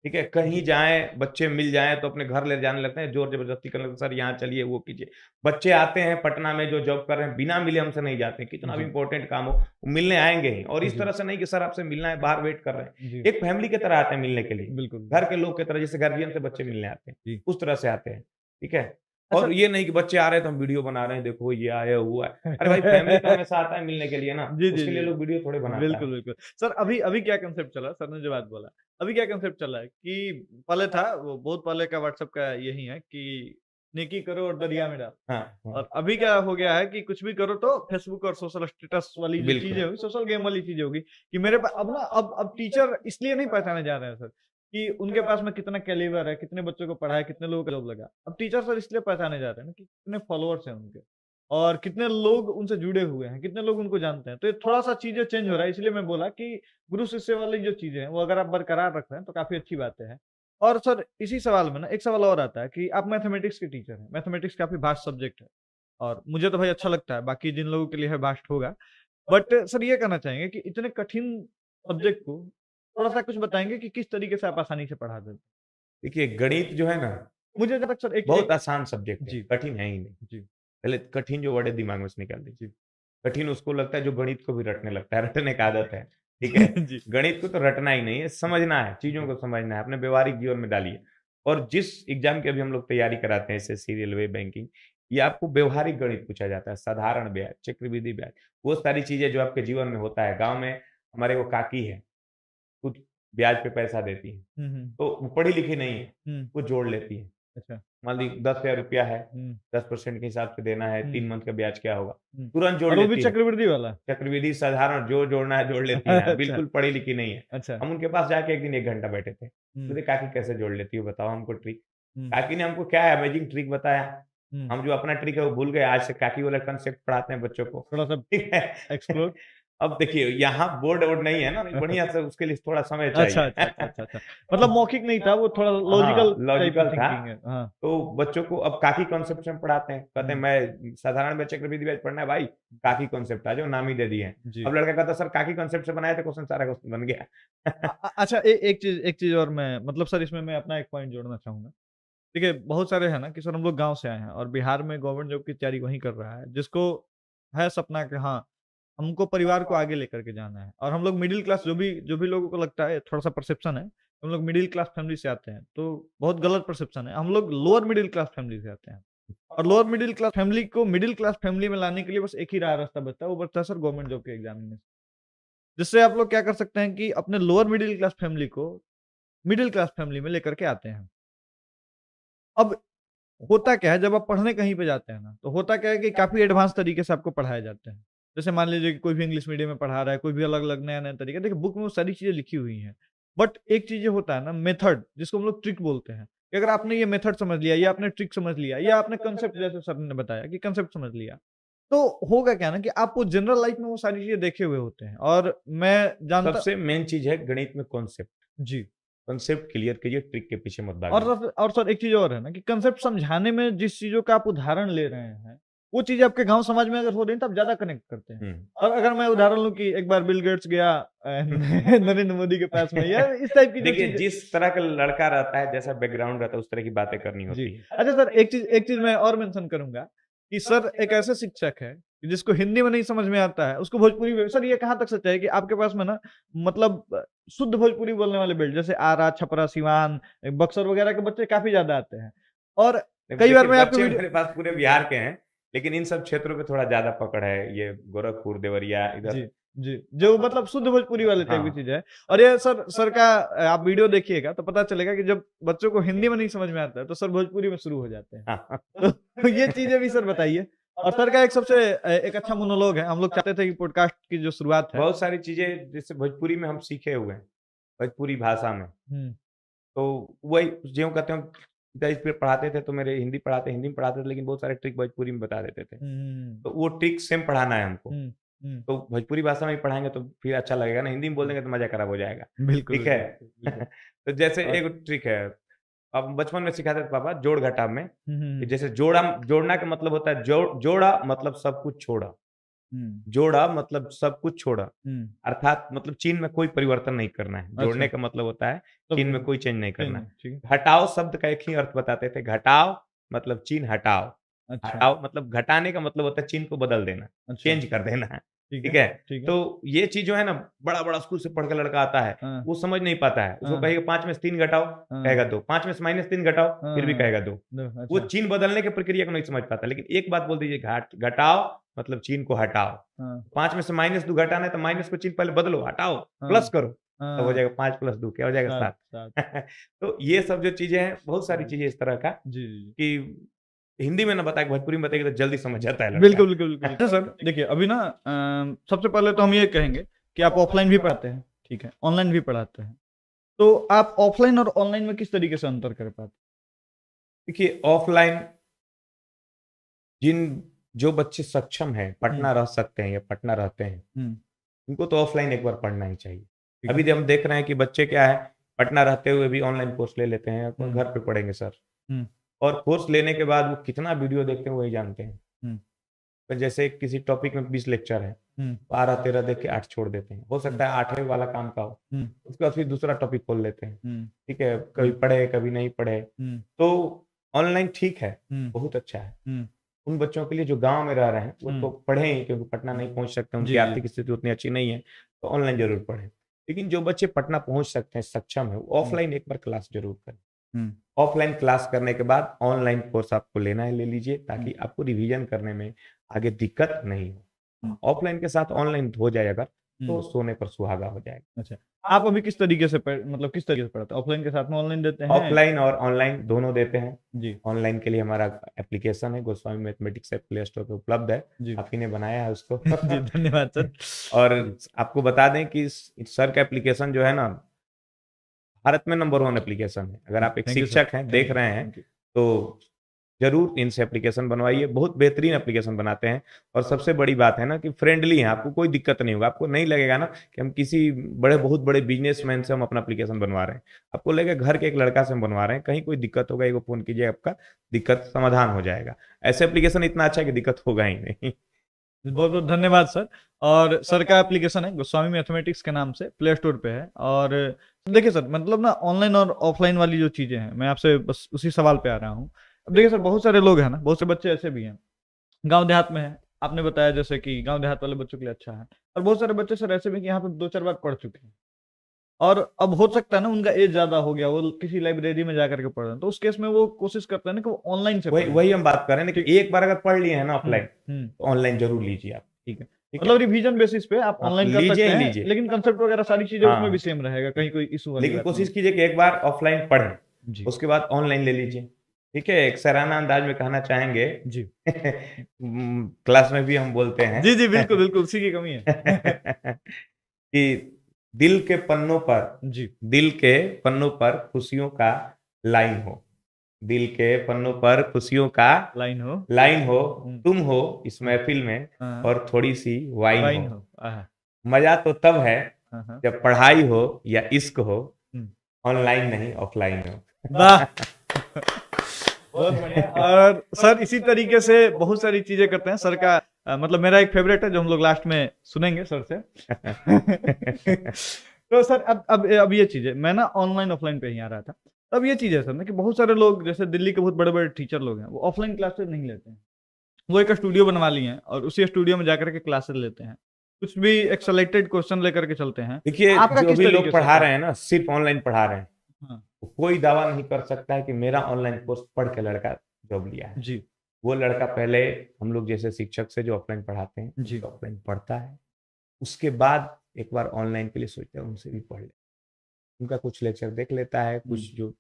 ठीक है? कहीं जाएँ, बच्चे मिल जाएँ तो अपने घर ले जाने लगते हैं, ज़ोर-ज़बरदस्ती करने लगते हैं, सर यहाँ चलिए, वो कीजिए। बच्चे आते हैं पटना में जो जॉब कर रहे हैं, बिना मिले हमसे नहीं जाते, कितना भी जी, इम्पोर्टेंट काम हो, वो मिलने आएँगे ही। और इस जी, तरह से नहीं कि सर आपसे मिलना है, बाहर वेट कर रहे हैं। जी, एक फैमिली की तरह आते हैं मिलने के लिए, बिल्कुल। घर के लोग की तरह, जैसे गार्जियन से बच्चे मिलने आते हैं, जी। उस तरह से आते हैं, ठीक है? अच्छा। और ये नहीं कि बच्चे आ रहे हैं तो हम वीडियो बना रहे हैं, देखो ये आया हुआ है। अरे भाई फैमिली तो हमेशा आता है मिलने के लिए ना, जी, जी, उसके लिए जी। लोग वीडियो थोड़े बनाता है। बिल्कुल, बिल्कुल। सर अभी अभी क्या कांसेप्ट चला, सर ने जो बात बोला, अभी क्या कांसेप्ट चला है कि पहले था, वो बहुत पहले का व्हाट्सएप का यही है कि नेकी करो और दरिया में डालो। हाँ, हाँ, और अभी क्या हो गया है कि कुछ भी करो तो फेसबुक और सोशल स्टेटस वाली जो बिल्कुल। चीज़ें होगी, सोशल गेम वाली चीज़ें होगी कि मेरे पा अब ना अब टीचर इसलिए नहीं पहचाने जा रहे हैं सर, कि उनके पास में कितना कैलिबर है, कितने बच्चों को पढ़ाया, कितने लोगों का जॉब लगा। अब टीचर सर इसलिए पहचाने जा रहे हैं ना कि कितने फॉलोअर्स हैं उनके और कितने लोग उनसे जुड़े हुए हैं, कितने लोग उनको जानते हैं। तो ये थोड़ा-सा चीज़ें चेंज हो रहा है, इसलिए मैं बोला कि गुरु शिष्य वाली जो चीज़ें हैं, वो अगर आप बरकरार रख रहे हैं, तो काफ़ी अच्छी बातें हैं। और सर इसी सवाल में ना एक सवाल और आता है कि आप मैथमेटिक्स के टीचर हैं, मैथमेटिक्स काफ़ी वास्ट सब्जेक्ट है और मुझे तो भाई अच्छा लगता है, बाकी जिन लोगों के लिए है वास्ट होगा। बट सर ये कहना चाहेंगे कि इतने कठिन सब्जेक्ट को थोड़ा-सा कुछ बताएँगे कि किस तरीके से आप आसानी से पढ़ा देते हैं? देखिए गणित जो है ना, मुझे जहाँ तक सर एक बहुत एक आसान सब्जेक्ट है, जी, कठिन है ही नहीं। जी, पहले कठिन जो वर्ड है दिमाग में से निकाल दीजिए। कठिन उसको लगता है जो गणित को भी रटने लगता है, रटने का आदत है, ठीक है? जी। गणित को तो रटना ही नहीं है, समझना है, चीज़ों को समझना है, अपने व्यावहारिक जीवन में डालिए। और जिस एग्ज़ाम की अभी हम लोग तैयारी कराते हैं, एसएससी, रेलवे, बैंकिंग, ये आपको व्यावहारिक गणित पूछा जाता है, साधारण ब्याज, चक्रवृद्धि ब्याज, वो सारी चीज़ें जो आपके जीवन में होता है। गाँव में हमारे वो काकी है, खुद ब्याज पे पैसा देती हैं, हुँ, हुँ, तो वो पढ़ी-लिखी नहीं है, हुँ, वो जोड़ लेती है। अच्छा, मान ली ₹10,000 है, हुँ, 10% के हिसाब से देना है, हुँ, 3 मंथ का ब्याज क्या होगा? हुँ। तुरंत जोड़ और वो भी लेती है। चक्रवृद्धि वाला? चक्रवृद्धि साधारण जो जोड़ना है जोड़ लेती हैं, अच्छा, बिल्कुल पढ़ी-लिखी नहीं है। अच्छा। हम उनके पास जाके एक दिन 1 घंटा बैठे थे। हुँ, बोले काकी कैसे जोड़ लेती हो बताओ हमको ट्रिक। हुँ, काकी ने हमको क्या अमेजिंग ट्रिक बताया। हुँ। हम जो अपना ट्रिक है वो भूल गए, आज से काकी वाला कांसेप्ट पढ़ाते हैं बच्चों को। थोड़ा-सा ठीक है। एक्सप्लोर। अब देखिए यहाँ बोर्ड वोर्ड नहीं है ना, बढ़िया से उसके लिए थोड़ा समय अच्छा, चाहिए। अच्छा, अच्छा, अच्छा, अच्छा। मतलब मौखिक नहीं था, वो थोड़ा लॉजिकल हाँ, टाइप की लॉजिकल था। थिंकिंग है। हाँ। तो बच्चों को अब काकी कॉन्सेप्ट में पढ़ाते हैं। कहते हैं हुँ, मैं साधारण में चक्रवृद्धि ब्याज पढ़ना है भाई, काकी कॉन्सेप्ट आ जाओ, नाम ही दे दिए हैं। जी। अब लड़का कहता है सर काकी कॉन्सेप्ट से बनाए थे क्वेश्चन, सारा क्वेश्चन बन गया। अच्छा, एक चीज़ और मैं मतलब सर इसमें मैं अपना एक पॉइंट जोड़ना चाहूँगा। देखिए, बहुत सारे हैं ना कि सर हम लोग गाँव से आए हैं और बिहार में गवर्नमेंट जॉब की तैयारी वही कर रहा है, जिसको है सपना कि हाँ, हमको परिवार को आगे लेकर के जाना है। और हम लोग मिडल क्लास, जो भी लोगों को लगता है थोड़ा-सा परसेप्शन है, हम लोग मिडल क्लास फैमिली से आते हैं, तो बहुत गलत परसेप्शन है। हम लोग लोअर मिडल क्लास फैमिली से आते हैं। और लोअर मिडल क्लास फैमिली को मिडल क्लास फैमिली में लाने के लिए बस एक ही रास्ता बचता है, वो बचता है सर गवर्नमेंट जॉब के एग्ज़ामिनेशन। जिससे आप लोग क्या कर सकते हैं कि अपने लोअर मिडल क्लास फैमिली को मिडल क्लास फैमिली में लेकर के आते हैं। अब होता क्या है, जब आप पढ़ने कहीं पे जाते हैं ना, तो होता क्या है कि काफ़ी एडवांस तरीके से आपको पढ़ाया जाता है। जैसे मान लीजिए कि कोई भी इंग्लिश मीडियम में पढ़ा रहा है, कोई भी अलग-अलग नया-नया तरीका, देखिए बुक में वो सारी चीज़ें लिखी हुई हैं। बट एक चीज़ ये होता है ना मेथड, जिसको हम लोग ट्रिक बोलते हैं, कि अगर आपने ये मेथड समझ लिया या आपने ट्रिक समझ लिया या आपने कांसेप्ट, जैसे सर ने बताया कि कांसेप्ट समझ लिया, तो होगा क्या ना कि आप वो जनरल लाइफ में वो सारी चीज़ें देखे हुए होते हैं। और मैं जानता सबसे मेन चीज़ है गणित में कॉन्सेप्ट। जी। कॉन्सेप्ट क्लियर कीजिए, ट्रिक के पीछे मत और भागिए। सर एक चीज़ और है ना कि कांसेप्ट समझाने में जिस चीज़ों का आप उदाहरण ले रहे हैं, वो चीजें आपके गांव समाज में अगर हो रही है तो आप ज्यादा कनेक्ट करते हैं। और अगर मैं उदाहरण लूं कि एक बार बिल गेट्स गया नरेंद्र मोदी के पास में, या इस टाइप की जो देखिए चीजें। जिस तरह का लड़का रहता है, जैसा बैकग्राउंड रहता है, उस तरह की बातें करनी होती जी। है। अच्छा सर, एक चीज मैं और मेंशन करूंगा कि सर एक ऐसे शिक्षक है कि जिसको हिंदी में नहीं समझ में आता है, उसको भोजपुरी में। सर ये कहाँ तक सच है कि आपके पास में ना, मतलब शुद्ध भोजपुरी बोलने वाले बेल्ट जैसे आरा, छपरा, सिवान, बक्सर वगैरह के बच्चे काफी ज्यादा आते हैं। और कई बार देखिए मैं आपको बच्चे वीडियो। मेरे पास पूरे बिहार के हैं, लेकिन इन सब क्षेत्रों पे थोड़ा ज्यादा पकड़ है, ये गोरखपुर, देवरिया जी, इधर। जी। जो मतलब शुद्ध भोजपुरी वाले टाइप की हाँ। चीज़ है। और ये सर का आप वीडियो देखिएगा तो पता चलेगा कि जब बच्चों को हिंदी में नहीं समझ में आता है, तो सर भोजपुरी में शुरू हो जाते हैं। हाँ। तो ये चीज़ें भी सर बताइए। और सर का एक सबसे एक अच्छा मोनोलॉग है। हम लोग चाहते थे कि पॉडकास्ट की जो शुरुआत है। बहुत सारी चीजें जैसे भोजपुरी में हम सीखे हुए हैं, भोजपुरी भाषा में। हुँ, तो वही ज्यों कहते हैं, पिताजी फिर पढ़ाते थे तो मेरे हिंदी हिंदी में पढ़ाते थे, लेकिन बहुत सारे ट्रिक भोजपुरी में बता देते थे। हुँ, तो वो ट्रिक सेम पढ़ाना है हमको। हुँ, हुँ। तो भोजपुरी भाषा में ही पढ़ाएँगे तो फिर अच्छा लगेगा ना, हिंदी में बोल देंगे तो मज़ा खराब हो जाएगा। बिल्कुल, ठीक है? बिल्कुल, बिल्कुल। तो जैसे और एक ट्रिक है, अब बचपन में सिखाते थे पापा जोड़-घटाव में, हुँ, हुँ, कि हुँ। जैसे जोड़ना का मतलब होता है जोड़ा मतलब सब कुछ छोड़ा। हुँ, जोड़ा मतलब सब कुछ छोड़ा। हुँ। अर्थात मतलब चिन्ह में कोई परिवर्तन नहीं करना है। जोड़ने अच्छा, का मतलब होता है सब चिन्ह में कोई चेंज नहीं चेंज करना नहीं, है। ठीक है। घटाओ शब्द का एक ही अर्थ बताते थे, घटाओ मतलब चिन्ह हटाओ। अच्छा, हटाओ मतलब घटाने का मतलब होता है चिन्ह को बदल देना, अच्छा, चेंज कर देना है। ठीक ठीक है, है? ठीक है। तो ये चीज़ जो है ना, बड़ा-बड़ा स्कूल से पढ़ के लड़का आता है, हाँ, वो समझ नहीं पाता है। उसको हाँ, कहिए 5 में से 3 घटाओ, हाँ, कहेगा 2, 5 में से -3 घटाओ, फिर भी हाँ। कहेगा 2। वो अच्छा, चिन्ह बदलने की प्रक्रिया को नहीं समझ पाता। लेकिन एक बात बोल दीजिए, घटाओ मतलब चिन्ह को हटाओ। हाँ, 5 में से -2 घटाना है तो माइनस को चिन्ह पहले बदलो, हटाओ, हाँ, प्लस करो, तब हो हाँ। जाएगा 5 + 2 क्या हो जाएगा 7, 7। 7। तो ये सब जो चीज़ें हैं, बहुत सारी जी, चीज़ें इस तरह का जी, जी। कि हिंदी में ना बताए, भोजपुरी में बताएँगे तो जल्दी समझ जाता है लड़का। बिल्कुल, बिल्कुल, बिल्कुल। अच्छा सर, देखिए अभी ना सबसे पहले तो हम ये कहेंगे कि आप ऑफ़लाइन भी पढ़ाते हैं, ठीक है, ऑनलाइन भी पढ़ाते हैं। तो आप ऑफ़लाइन और ऑनलाइन में किस तरीके से अंतर कर पाते देखिए ऑफ़लाइन जिन जो बच्चे सक्षम हैं, हैं? पटना रह सकते हैं या पटना रहते हैं, हुँ, उनको तो ऑफ़लाइन एक बार पढ़ना ही चाहिए। ठीक अभी है। हम देख रहे हैं कि बच्चे क्या है, पटना रहते हुए भी ऑनलाइन कोर्स ले लेते हैं, अपन हुँ, घर पे पढ़ेंगे सर। हुँ, और कोर्स लेने के बाद वो कितना वीडियो देखते हैं वही जानते हैं। हुँ, तो जैसे किसी टॉपिक में 20 लेक्चर है, हुँ, 12-13 देख के 8 छोड़ देते हैं। हो सकता है 8वें वाला काम का हो, हुँ, उसके बाद फिर दूसरा टॉपिक खोल लेते हैं। हुँ, ठीक है? कभी हुँ, पढ़े, कभी नहीं पढ़े। हुँ, तो ऑनलाइन ठीक है, हुँ, बहुत अच्छा है। हुँ, उन बच्चों के लिए जो गाँव में रह रहे हैं, वो हुँ। तो पढ़ें ही, क्योंकि पटना नहीं पहुँच सकते, उनकी जी, जी। आर्थिक स्थिति उतनी अच्छी नहीं है, तो ऑनलाइन ज़रूर पढ़ें। लेकिन जो बच्चे पटना पहुँच सकते हैं, सक्षम हैं, वो हुँ, ऑफ़लाइन एक बार क्लास ज़रूर करें। हुँ, ऑफ़लाइन क्लास करने के बाद ऑनलाइन कोर्स आपको लेना है, ले लीजिए, हुँ, ताकि आपको रिवीज़न करने में आगे दिक्कत नहीं हो। हुँ, ऑफ़लाइन के साथ ऑनलाइन हो जाए अगर, तो हुँ। सोने पर सुहागा हो जाएगा। अच्छा, आप अभी किस तरीके से मतलब किस तरीके से पढ़ाते हैं? ऑफ़लाइन के साथ में ऑनलाइन देते हैं? ऑफ़लाइन और ऑनलाइन दोनों देते हैं। जी, ऑनलाइन के लिए हमारा एप्लीकेशन है, Goswami mathematics app play store पे उपलब्ध है। जी। आप ही ने बनाया है उसको। जी, धन्यवाद सर। और जी। आपको बता दें कि इस सर का एप्लीकेशन जो है ना, भारत में नंबर 1 एप्लीकेशन है। अगर आप एक थैंक यू सर, शिक्षक हैं, देख रहे हैं, थैंक यू। तो ज़रूर इनसे एप्लीकेशन बनवाइए। बहुत बेहतरीन एप्लीकेशन बनाते हैं, और सबसे बड़ी बात है ना कि फ्रेंडली हैं, आपको कोई दिक्कत नहीं होगा। आपको नहीं लगेगा ना कि हम किसी बहुत बड़े बिज़नेसमैन से हम अपना एप्लीकेशन बनवा रहे हैं। आपको लगेगा घर के एक लड़का से हम बनवा रहे हैं। कहीं कोई दिक्कत होगा, एक फ़ोन कीजिए, आपका दिक्कत समाधान हो जाएगा। ऐसे एप्लीकेशन इतना अच्छा है कि दिक्कत होगा ही नहीं। बहुत-बहुत धन्यवाद सर। और सर का एप्लीकेशन है गोस्वामी मैथमेटिक्स के नाम से प्ले स्टोर पे है। और देखिए सर, मतलब ना ऑनलाइन और ऑफ़लाइन वाली जो चीज़ें हैं, मैं आपसे बस उसी सवाल पे आ रहा हूँ। अब देखिए सर, बहुत सारे लोग हैं ना, बहुत से बच्चे ऐसे भी हैं, गाँव देहात में हैं। आपने बताया जैसे कि गाँव देहात वाले बच्चों के लिए अच्छा है। और बहुत सारे बच्चे सर ऐसे भी हैं कि यहाँ पे 2-4 बार पढ़ चुके हैं। और अब हो सकता है ना उनका एज ज़्यादा हो गया, वो किसी लाइब्रेरी में जाकर के पढ़ रहे हैं। तो उस केस में वो कोशिश करते हैं ना कि वो ऑनलाइन से वही पढ़ें। वही हम बात कर रहे हैं ना ठीक। कि एक बार अगर पढ़ लिए हैं ना हुँ, ऑफ़लाइन, हुँ। तो ऑनलाइन ज़रूर लीजिए आप। ठीक है। ठीक है? मतलब रिवीजन बेसिस पे आप हाँ, ऑनलाइन कर लीजिए सकते ही हैं, लीजिए। लेकिन कांसेप्ट वगैरह सारी चीज़ें उसमें भी हाँ, सेम रहेगा, कहीं कोई इश्यू वाली लेकिन बात नहीं कोशिश है। कीजिए कि एक बार ऑफ़लाइन पढ़ें, जी, उसके बाद ऑनलाइन ले लीजिए। ठीक है? एक सराहना अंदाज में कहना चाहेंगे। जी। क्लास में भी हम बोलते हैं जी, जी, बिल्कुल, बिल्कुल, उसी की कमी है। कि दिल के पन्नों पर जी, दिल के पन्नों पर खुशियों का लाइन हो। दिल के पन्नों पर खुशियों का लाइन लाइन हो, हुँ, तुम हो इस हुँ, महफ़िल में, हाँ, और थोड़ी-सी वाइन वाइन हो। हो। आहा! मज़ा तो तब है हाँ, हाँ। जब पढ़ाई हो या इश्क हो, हुँ, ऑनलाइन नहीं ऑफ़लाइन हो। वाह! बहुत बढ़िया। और सर इसी तरीके से बहुत सारी चीजें करते हैं सर का। मतलब मेरा एक फेवरेट है जो हम लोग लास्ट में सुनेंगे सर से। तो सर अब ये चीज है, मैं ना ऑनलाइन ऑफलाइन पे ही आ रहा था। अब ये चीज है सर ना कि बहुत सारे लोग जैसे दिल्ली के बहुत बड़े बड़े टीचर लोग हैं, वो ऑफलाइन क्लासेस नहीं लेते हैं। वो एक स्टूडियो बनवा लिए हैं और उसी स्टूडियो में जाकर के क्लासेस लेते हैं, कुछ भी एक सेलेक्टेड क्वेश्चन लेकर के चलते हैं। देखिए, आपका जो किस भी तरीके लोग से पढ़ा होता रहे हैं ना, सिर्फ ऑनलाइन पढ़ा रहे हैं, हाँ, कोई दावा नहीं कर सकता है कि मेरा ऑनलाइन कोर्स पढ़ के लड़का जॉब लिया है। जी वो लड़का पहले हम लोग जैसे शिक्षक से जो ऑफलाइन पढ़ाते हैं, जी ऑफलाइन पढ़ता है, उसके बाद एक बार ऑनलाइन के लिए सोचता है उनसे भी पढ़ ले, उनका कुछ लेक्चर देख लेता है, कुछ जो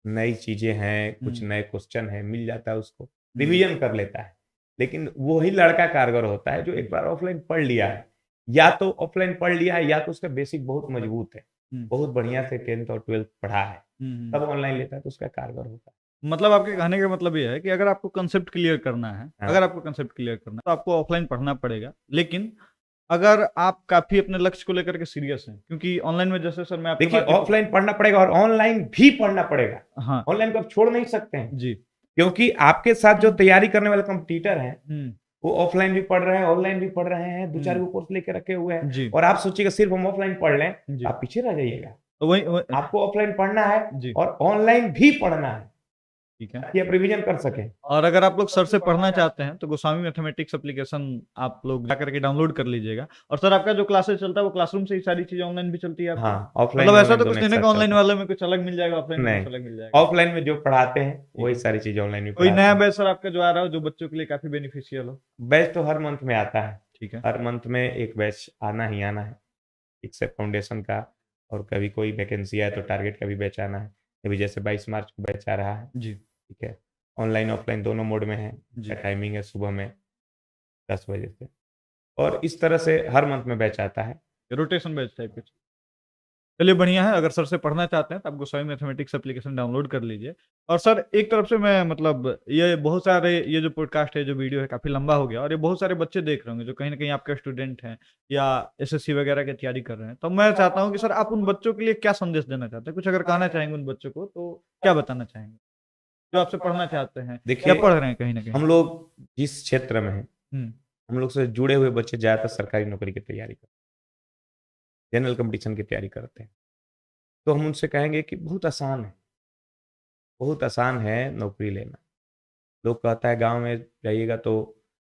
नई चीजें हैं, कुछ नए क्वेश्चन है, मिल जाता है, उसको रिवीजन कर लेता है। लेकिन वही लड़का कारगर होता है जो एक बार ऑफलाइन पढ़ लिया है, या तो ऑफलाइन पढ़ लिया है या तो उसका बेसिक बहुत मजबूत है, बहुत बढ़िया से 10th और 12th पढ़ा है, तब ऑनलाइन लेता है तो उसका कारगर होता है। मतलब आपके कहने का मतलब ये है कि अगर आपको कंसेप्ट क्लियर करना है, हाँ। अगर आपको कंसेप्ट क्लियर करना है तो आपको ऑफलाइन पढ़ना पड़ेगा। लेकिन अगर आप काफी अपने लक्ष्य को लेकर के सीरियस हैं, क्योंकि ऑनलाइन में जैसे सर मैं आपकी देखिए, बात को- ऑफलाइन पढ़ना पड़ेगा और ऑनलाइन भी पढ़ना पड़ेगा। हाँ ऑनलाइन को आप छोड़ नहीं सकते हैं, जी क्योंकि आपके साथ जो तैयारी करने वाले कंपटीटर हैं, हम्म, वो ऑफलाइन भी पढ़ रहे हैं, ऑनलाइन भी पढ़ रहे हैं, 2-4 कोर्स लेके रखे हुए हैं, जी और आप सोचिएगा सिर्फ हम ऑफलाइन पढ़ लें, जी आप पीछे रह जाइएगा। तो वही आपको ऑफलाइन पढ़ना है जी और ऑनलाइन भी पढ़ना है, ठीक है। ताकि आप रिवीजन कर सकें। और अगर आप लोग सर से पढ़ना चाहते हैं तो गोस्वामी मैथमेटिक्स एप्लीकेशन आप लोग जाकर के डाउनलोड कर लीजिएगा। और सर आपका जो क्लासेस चलता है वो क्लासरूम से ही सारी चीजें ऑनलाइन भी चलती है आपकी? हाँ, ऑफलाइन मतलब ऐसा तो ऑनलाइन कुछ दोनों नहीं एक है कि साथ ऑनलाइन चलता है। वाले में कुछ अलग मिल जाएगा, ऑफलाइन में नहीं, कुछ अलग मिल जाएगा? ऑफलाइन में जो पढ़ाते हैं वही सारी चीजें ऑनलाइन में कोई पढ़ाते नया हैं। बैच सर आपका जो आ रहा हो जो बच्चों के लिए काफी बेनिफिशियल हो? बैच तो हर मंथ में आता है, ठीक है हर मंथ में एक बैच आना ही आना है, एक से फाउंडेशन का, और कभी कोई वैकेंसी आए तो टारगेट का भी बैच आना है। अभी जैसे 22 मार्च को बैच आ रहा है, जी ठीक है। ऑनलाइन ऑफलाइन दोनों मोड में है, जी टाइमिंग है सुबह में 10 बजे से, और इस तरह से हर मंथ में बैच आता है। रोटेशन बैच टाइप के। चलिए बढ़िया है, अगर सर से पढ़ना चाहते हैं तो आप गोस्वामी मैथमेटिक्स एप्लीकेशन डाउनलोड कर लीजिए। और सर एक तरफ से मैं मतलब ये बहुत सारे ये जो पॉडकास्ट है, जो वीडियो है, काफी लंबा हो गया और ये बहुत सारे बच्चे देख रहे होंगे जो कहीं ना कहीं आपके स्टूडेंट हैं या एसएससी वगैरह की तैयारी कर रहे हैं। तो मैं चाहता हूँ कि सर आप उन बच्चों के लिए क्या संदेश देना चाहते हैं, कुछ अगर कहना चाहेंगे उन बच्चों को तो क्या बताना चाहेंगे जो आपसे पढ़ना चाहते हैं देखिए, या पढ़ रहे हैं कहीं ना कहीं? हम लोग जिस क्षेत्र में हैं, हम्म, हम लोग से जुड़े हुए बच्चे ज़्यादातर सरकारी नौकरी की तैयारी करते हैं, जनरल कंपटीशन की तैयारी करते हैं। तो हम उनसे कहेंगे कि बहुत आसान है, बहुत आसान है नौकरी लेना। लोग कहता है गाँव में जाइएगा तो,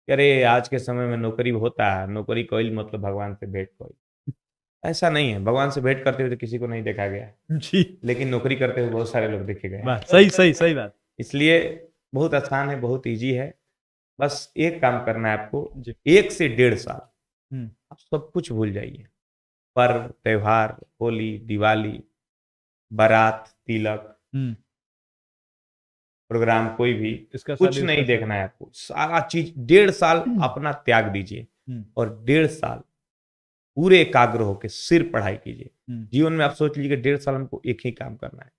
अरे आज के समय में नौकरी होता है, नौकरी कोई मतलब भगवान से भेंट कोई। ऐसा नहीं है, भगवान से भेंट करते हुए तो किसी को नहीं देखा गया है, जी लेकिन नौकरी करते हुए बहुत सारे लोग देखे गए हैं। बात सही सही सही बात। इसलिए बहुत आसान है, बहुत ईजी है। बस एक काम करना है आपको, जी 1 से 1.5 साल हम्म आप सब कुछ भूल जाइए। पर्व, त्योहार, होली, दिवाली, बारात, तिलक, हम्म प्रोग्राम कोई भी, इसका कुछ शादी नहीं उसका देखना है आपको। सारा चीज 1.5 साल अपना त्याग दीजिए, हम्म और 1.5 साल पूरे एकाग्र होकर सिर्फ पढ़ाई कीजिए। हम्म जीवन में आप सोच लीजिए 1.5 साल हमको एक ही काम करना है,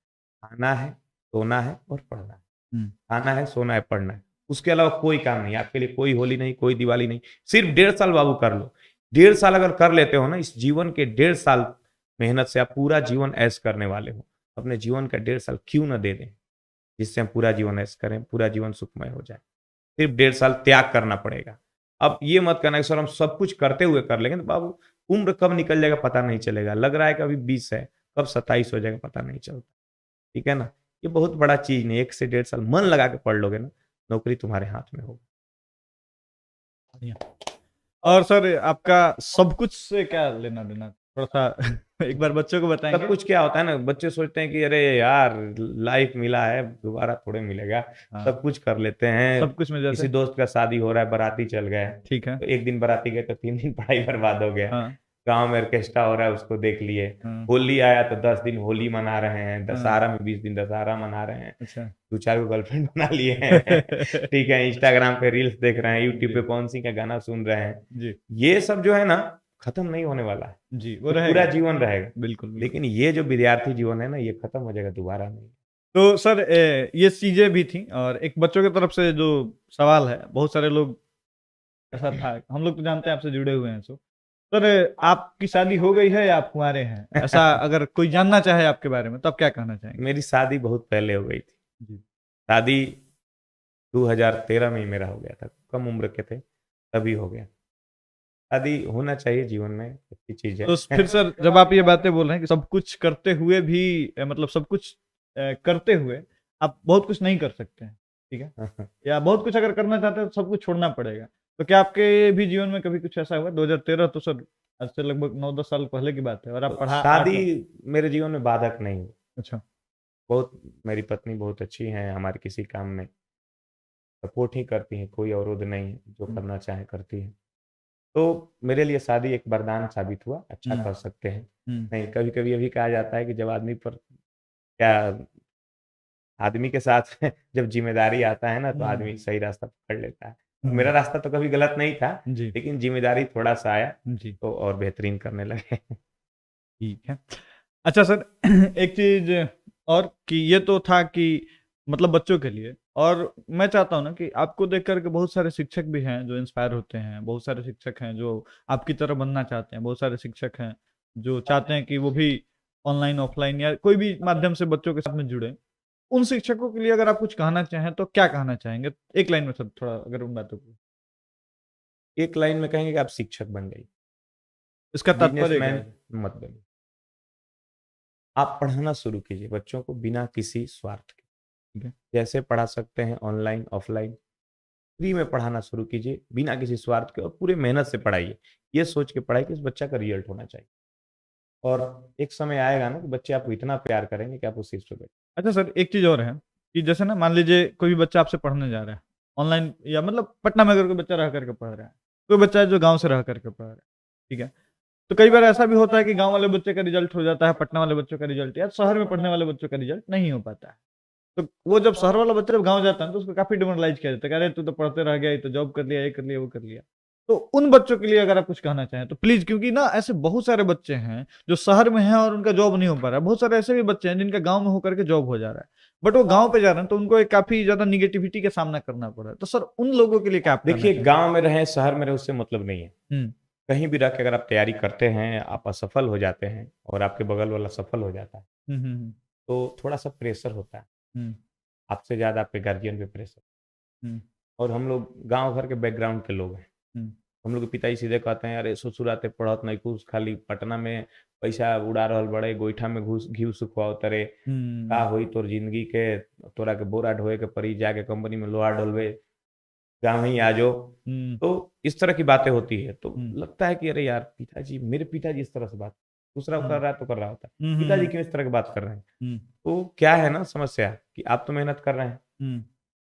खाना है, सोना है और पढ़ना है। हम्म खाना है, सोना है, पढ़ना है, उसके अलावा कोई काम नहीं। आपके लिए कोई होली नहीं, कोई दिवाली नहीं, सिर्फ 1.5 साल बाबू कर लो। 1.5 साल अगर कर लेते हो ना, इस जीवन के 1.5 साल मेहनत से आप पूरा जीवन ऐश करने वाले हो। अपने जीवन का 1.5 साल क्यों ना दे दें, जिससे हम पूरा जीवन ऐश करें, पूरा जीवन सुखमय हो जाए। सिर्फ 1.5 साल त्याग करना पड़ेगा। अब ये मत करना कि सर हम सब कुछ करते हुए कर लेंगे, तो बाबू उम्र कब निकल जाएगा पता नहीं चलेगा। लग रहा है कि अभी 20 है, कब 27 हो जाएगा पता नहीं चलता। ठीक है ना, ये बहुत बड़ा चीज नहीं। 1 से 1.5 साल मन लगा के पढ़ लोगे ना, नौकरी तुम्हारे हाथ में होगी। और सर आपका सब कुछ से क्या लेना देना, थोड़ा सा एक बार बच्चों को बताएंगे? सब कुछ क्या होता है ना, बच्चे सोचते हैं कि अरे यार लाइफ मिला है, दोबारा थोड़े मिलेगा। हाँ, सब कुछ कर लेते हैं। सब कुछ में किसी जैसे दोस्त का शादी हो रहा है, बाराती चल गए, ठीक है तो 1 दिन बाराती गए तो 3 दिन पढ़ाई बर्बाद हो गया। हाँ गांव में ऑर्केस्ट्रा हो रहा है, उसको देख लिए। हाँ होली आया तो 10 दिन होली मना रहे हैं, हाँ। दशहरा में 20 दिन दशहरा मना रहे हैं, अच्छा 2-4 को गर्लफ्रेंड बना लिए हैं। ठीक है, इंस्टाग्राम पे रील्स देख रहे हैं, यूट्यूब पे पवन सिंह का गाना सुन रहे हैं। जी ये सब जो है ना, खत्म नहीं होने वाला है, जी ये वो रहेगा पूरा जीवन रहेगा। बिल्कुल बिल्कुल। लेकिन ये जो विद्यार्थी जीवन है ना, ये खत्म हो जाएगा, दोबारा नहीं। तो सर ये चीजें भी थी और एक बच्चों की तरफ से जो सवाल है, बहुत सारे लोग ऐसा था, हम लोग तो जानते हैं आपसे जुड़े हुए हैं। सर आपकी शादी हो गई है या आप कुंवारे हैं? ऐसा अगर कोई जानना चाहे आपके बारे में तो आप क्या कहना चाहेंगे? मेरी शादी बहुत पहले हो गई थी। जी शादी 2013 में ही मेरा हो गया था, कम उम्र के थे, तभी हो गया। शादी होना चाहिए जीवन में, अच्छी चीज़ है। तो फिर सर जब आप ये बातें बोल रहे हैं कि सब कुछ करते हुए भी मतलब सब कुछ करते हुए आप बहुत कुछ नहीं कर सकते हैं, ठीक है? या बहुत कुछ अगर करना चाहते हैं तो सब कुछ छोड़ना पड़ेगा। तो क्या आपके भी जीवन में कभी कुछ ऐसा हुआ? 2013 तो सर आज से लगभग 9-10 साल पहले की बात है और आप पढ़ा 8 शादी मेरे जीवन में बाधक नहीं हुई। अच्छा, बहुत मेरी पत्नी बहुत अच्छी हैं, हमारे किसी काम में सपोर्ट ही करती हैं, कोई अवरोध नहीं है, जो करना चाहे करती हैं। तो मेरे लिए शादी एक वरदान साबित हुआ, अच्छा हुँ। कर सकते हैं। हुँ, नहीं, कभी-कभी ये भी कहा जाता है कि जब आदमी पर क्या आदमी के साथ जब ज़िम्मेदारी आता है ना, तो हुँ, आदमी सही रास्ता पकड़ लेता है। हुँ। मेरा रास्ता तो कभी गलत नहीं था, जी, लेकिन ज़िम्मेदारी थोड़ा-सा आया, जी, तो और बेहतरीन करने लगे। ठीक है। अच्छा सर एक चीज़ और कि ये तो था कि मतलब बच्चों के लिए और मैं चाहता हूँ ना कि आपको देख कर के बहुत सारे शिक्षक भी हैं जो इंस्पायर होते हैं, बहुत सारे शिक्षक हैं जो आपकी तरह बनना चाहते हैं, बहुत सारे शिक्षक हैं जो चाहते हैं कि वो भी ऑनलाइन, ऑफलाइन या कोई भी माध्यम से बच्चों के साथ में जुड़े। उन शिक्षकों के लिए अगर आप कुछ कहना चाहें तो क्या कहना चाहेंगे? एक लाइन में सर थोड़ा अगर उन बातों को एक लाइन में कहेंगे कि आप शिक्षक बन जाइए, इसका तात्पर्य क्या बिज़नेसमैन है? मत बनिए। आप पढ़ाना शुरू कीजिए बच्चों को बिना किसी स्वार्थ के। ठीक है। जैसे पढ़ा सकते हैं ऑनलाइन, ऑफलाइन, फ्री में पढ़ाना शुरू कीजिए, बिना किसी स्वार्थ के और पूरे मेहनत से पढ़ाइए। ये सोच के पढ़ाइए कि इस बच्चा का रिज़ल्ट होना चाहिए और एक समय आएगा ना कि बच्चे आपको इतना प्यार करेंगे कि आप उस चीज़ पे बैठ अच्छा सर, एक चीज़ और है कि जैसे ना मान लीजिए कोई भी बच्चा आपसे पढ़ने जा रहा है, ऑनलाइन या मतलब पटना में अगर कोई बच्चा रह करके पढ़ रहा है, कोई बच्चा है जो गाँव से रह करके पढ़ रहा है, ठीक है? तो कई बार ऐसा भी होता है कि गाँव वाले बच्चे का रिज़ल्ट हो जाता है, पटना वाले बच्चों का रिज़ल्ट या शहर में पढ़ने वाले बच्चों का रिज़ल्ट नहीं हो पाता है। तो वो जब शहर वाला बच्चा जब गाँव जाता है ना, तो उसको काफ़ी डिमोरलाइज़ किया जाता है कि अरे! तू तो पढ़ते रह गया, ये तो जॉब कर लिया, ये कर लिया, वो कर लिया। तो उन बच्चों के लिए अगर आप कुछ कहना चाहें तो प्लीज़ क्योंकि ना ऐसे बहुत सारे बच्चे हैं जो शहर में हैं और उनका जॉब नहीं हो पा रहा है। बहुत सारे ऐसे भी बच्चे हैं जिनका गाँव में होकर के जॉब हो जा रहा है। बट वो गाँव पे जा रहे हैं तो उनको एक काफ़ी ज़्यादा नेगेटिविटी का सामना करना पड़ रहा है। तो सर उन लोगों के लिए क्या आप कहना देखिए, चाहेंगे? गाँव में रहें, शहर में रहें, उससे मतलब नहीं है। हुँ, कहीं भी रह के अगर आप तैयारी करते हैं, आप असफल हो जाते हैं और आपके बगल वाला सफल हो जाता है, हुँ, हुँ, हुँ, तो थोड़ा-सा प्रेशर होता है। हुँ, आपसे ज़्यादा आपके गार्डियन पे प्रेशर हुँ, और हम लोग गाँव घर के बैकग्राउंड के लोग हैं। हुँ, हम लोग के पिताजी सीधे कहते हैं, "अरे ससुराते पढ़त नइखुस, खाली पटना में पैसा उड़ा रहल बड़े, गोइठा में घुस घिउ सुखवाओ तरे, का हुँ, होई तोर ज़िंदगी के, तोरा के बोरा ढोए के पड़ी, जाके कंपनी में लोहा डलबे, गाँव ही आ जो।" हुँ, तो इस तरह की बातें होती है, तो हुँ, लगता है कि अरे यार पिताजी मेरे पिताजी इस तरह से बात दूसरा हुँ, कर रहा है तो कर रहा होता है। हुँ, हुँ, पिताजी हुँ, क्यों इस तरह की बात कर रहे हैं? हुँ, तो क्या है ना समस्या कि आप तो मेहनत कर रहे हैं, हुँ,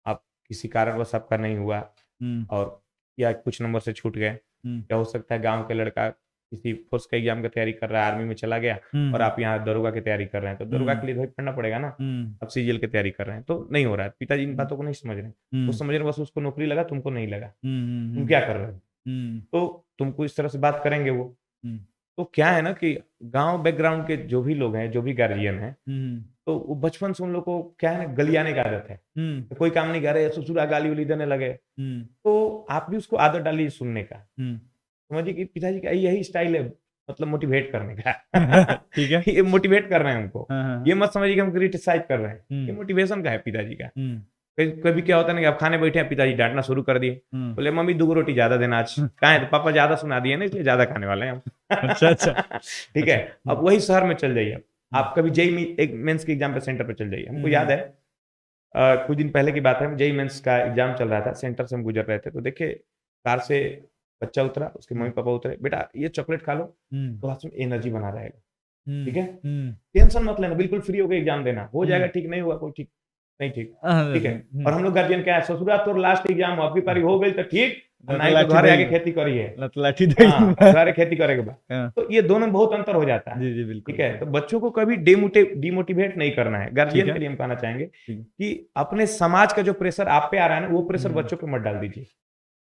आप किसी कारणवश आपका नहीं हुआ हुँ, और या कुछ नंबर से छूट गए। हुँ, क्या हो सकता है गाँव के लड़का किसी फ़ोर्स का एग्ज़ाम की तैयारी कर रहा है, आर्मी में चला गया हुँ, और हुँ, आप यहाँ दरोगा की तैयारी कर रहे हैं, तो दरोगा हुँ, के लिए तो भाई पढ़ना पड़ेगा ना। हुँ, आप सीजीएल की तैयारी कर रहे हैं, तो नहीं हो रहा है। पिताजी इन हुँ, बातों को नहीं समझ रहे हैं। वो हुँ, समझ रहे हैं बस उसको नौकरी लगा, तुमको नहीं लगा। हुँ, हुँ, तुम हुँ, क्या कर रहे हो? हुँ, तो तुमको इस तरह से बात करेंगे वो। हुँ, तो क्या है ना कि गाँव बैकग्राउंड के जो भी लोग हैं, जो भी गार्जियन हैं, हुँ, तो वो बचपन से उन लोग को क्या है ना गलियाने की आदत है। हुँ, कोई काम नहीं कर रहे, ससुरा गाली-वाली देने लगे, हुँ, तो आप भी उसको आदत डालिए सुनने का। हुँ। समझिए कि पिताजी का यही स्टाइल है मतलब मोटिवेट करने का। ठीक है। ये मोटिवेट कर रहे हैं हमको। हाँ, हाँ, हाँ। ये मत समझिए कि हम क्रिटिसाइज़ कर रहे हैं। ये हुँ, मोटिवेशन का है पिताजी का। हुँ, कभी कभी क्या होता है ना कि आप खाने बैठे हैं, पिताजी डाँटना शुरू कर दिए। हुँ। बोले, "मम्मी 2 रोटी ज़्यादा देना आज।" "काहे? तो पापा ज़्यादा सुना दिए ना इसलिए ज़्यादा खाने वाले हैं हम।" अच्छा, अच्छा। ठीक है? अच्छा। हुँ, अब वही शहर में चल जाइए आप। हुँ, आप कभी जेईई एक मेंस के एग्ज़ाम पे सेंटर पे चल जाइए। हमको हुँ, याद है कुछ दिन पहले की बात है, जेईई मेंस का एग्ज़ाम चल रहा था, सेंटर से हम गुज़र रहे थे, तो देखिए कार से बच्चा उतरा, उसके हुँ, मम्मी-पापा उतरे, "बेटा ये चॉकलेट खा लो, हुँ, क्लास में एनर्जी बना रहेगा।" हुँ, ठीक है? हुँ, टेंशन मत लेना, बिल्कुल फ्री होके एग्ज़ाम देना। हो जाएगा हुँ। ठीक, नहीं हुआ कोई ठीक नहीं ठीक, अरे ठीक है? रे! हुँ। और हम लोग गार्जियन क्या है, "ससुरा तोर लास्ट एग्ज़ाम हो, अबकी पारी हो गइल त ठीक, न तो नहीं तो लाठी घरे आके देई खेती करिहे।" न तो लाठी देई हाँ, घरे खेती करे के बा। हाँ। तो ये दोनों में बहुत अंतर हो जाता है, जी, जी, बिल्कुल, ठीक है? तो बिल्कुल। बच्चों को कभी डिमोटिवेट नहीं करना है। ठीक गार्जियन है, के लिए हम कहना चाहेंगे ठीक है। कि अपने समाज का जो प्रेशर आप पे आ रहा है ना, वो प्रेशर हुँ, बच्चों पे मत डाल दीजिए,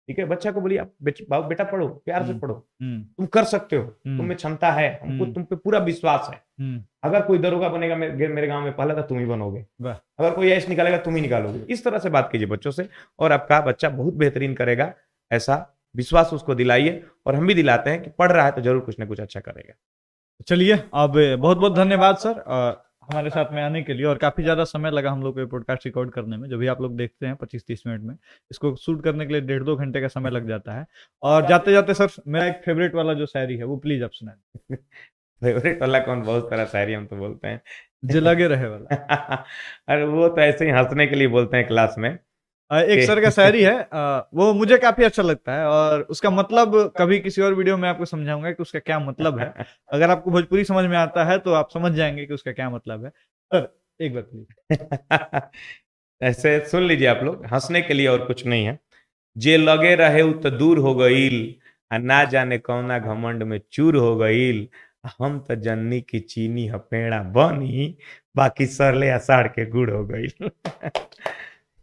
ठीक है? बच्चा को बोलिए, "आप बेटा पढ़ो, प्यार से हुँ, पढ़ो, हुँ, तुम कर सकते हो, तुम हुँ, में क्षमता है, हमको हुँ, तुम पे पूरा विश्वास है। हुँ। अगर कोई दरोगा बनेगा मेरे गाँव में पहला तो तुम ही बनोगे। वाह! अगर कोई ऐश निकालेगा तुम ही निकालोगे।" इस तरह से बात कीजिए बच्चों से और आपका बच्चा बहुत बेहतरीन करेगा, ऐसा विश्वास उसको दिलाइए और हम भी दिलाते हैं कि पढ़ रहा है तो ज़रूर कुछ न कुछ अच्छा करेगा। चलिए अब बहुत-बहुत धन्यवाद सर। हमारे साथ में आने के लिए, और काफी ज्यादा समय लगा हम लोग को ये पॉडकास्ट रिकॉर्ड करने में। जो भी आप लोग देखते हैं 25-30 मिनट में, इसको शूट करने के लिए 1.5-2 घंटे का समय लग जाता है। और जाते जाते सर, मेरा एक फेवरेट वाला जो शायरी है वो प्लीज आप सुनाए। फेवरेट वाला कौन, बहुत सारा शायरी हम तो बोलते हैं। जो लगे रहे वाला। अरे वो तो ऐसे ही हंसने के लिए बोलते हैं क्लास में। एक सर का शायरी है, वो मुझे काफी अच्छा लगता है, और उसका मतलब कभी किसी और वीडियो में आपको समझाऊंगा कि उसका क्या मतलब है। अगर आपको भोजपुरी समझ में आता है तो आप समझ जाएंगे कि उसका क्या मतलब है। सर एक बार प्लीज। ऐसे सुन लीजिए आप लोग, हंसने के लिए और कुछ नहीं है। जे लगे रहे उ तो दूर हो गईल, आ ना जाने कौना घमंड में चूर हो गईल। हम तो जन्नी की चीनी हपेड़ा बनी, बाकी सरले अषाढ़ के गुड़ हो गईल।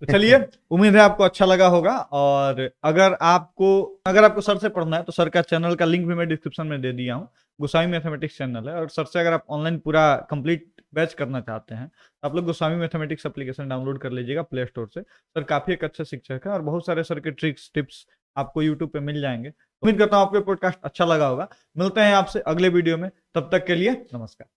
तो चलिए, उम्मीद है आपको अच्छा लगा होगा। और अगर आपको सर से पढ़ना है तो सर का चैनल का लिंक भी मैं डिस्क्रिप्शन में दे दिया हूँ। गोस्वामी मैथमेटिक्स चैनल है, और सर से अगर आप ऑनलाइन पूरा कंप्लीट बैच करना चाहते हैं तो आप लोग गोस्वामी मैथमेटिक्स एप्लीकेशन डाउनलोड कर लीजिएगा प्ले स्टोर से। सर काफी एक अच्छे शिक्षक है, और बहुत सारे सर के ट्रिक्स टिप्स आपको यूट्यूब पे मिल जाएंगे। उम्मीद करता हूँ आपको पॉडकास्ट अच्छा लगा होगा। मिलते हैं आपसे अगले वीडियो में, तब तक के लिए नमस्कार।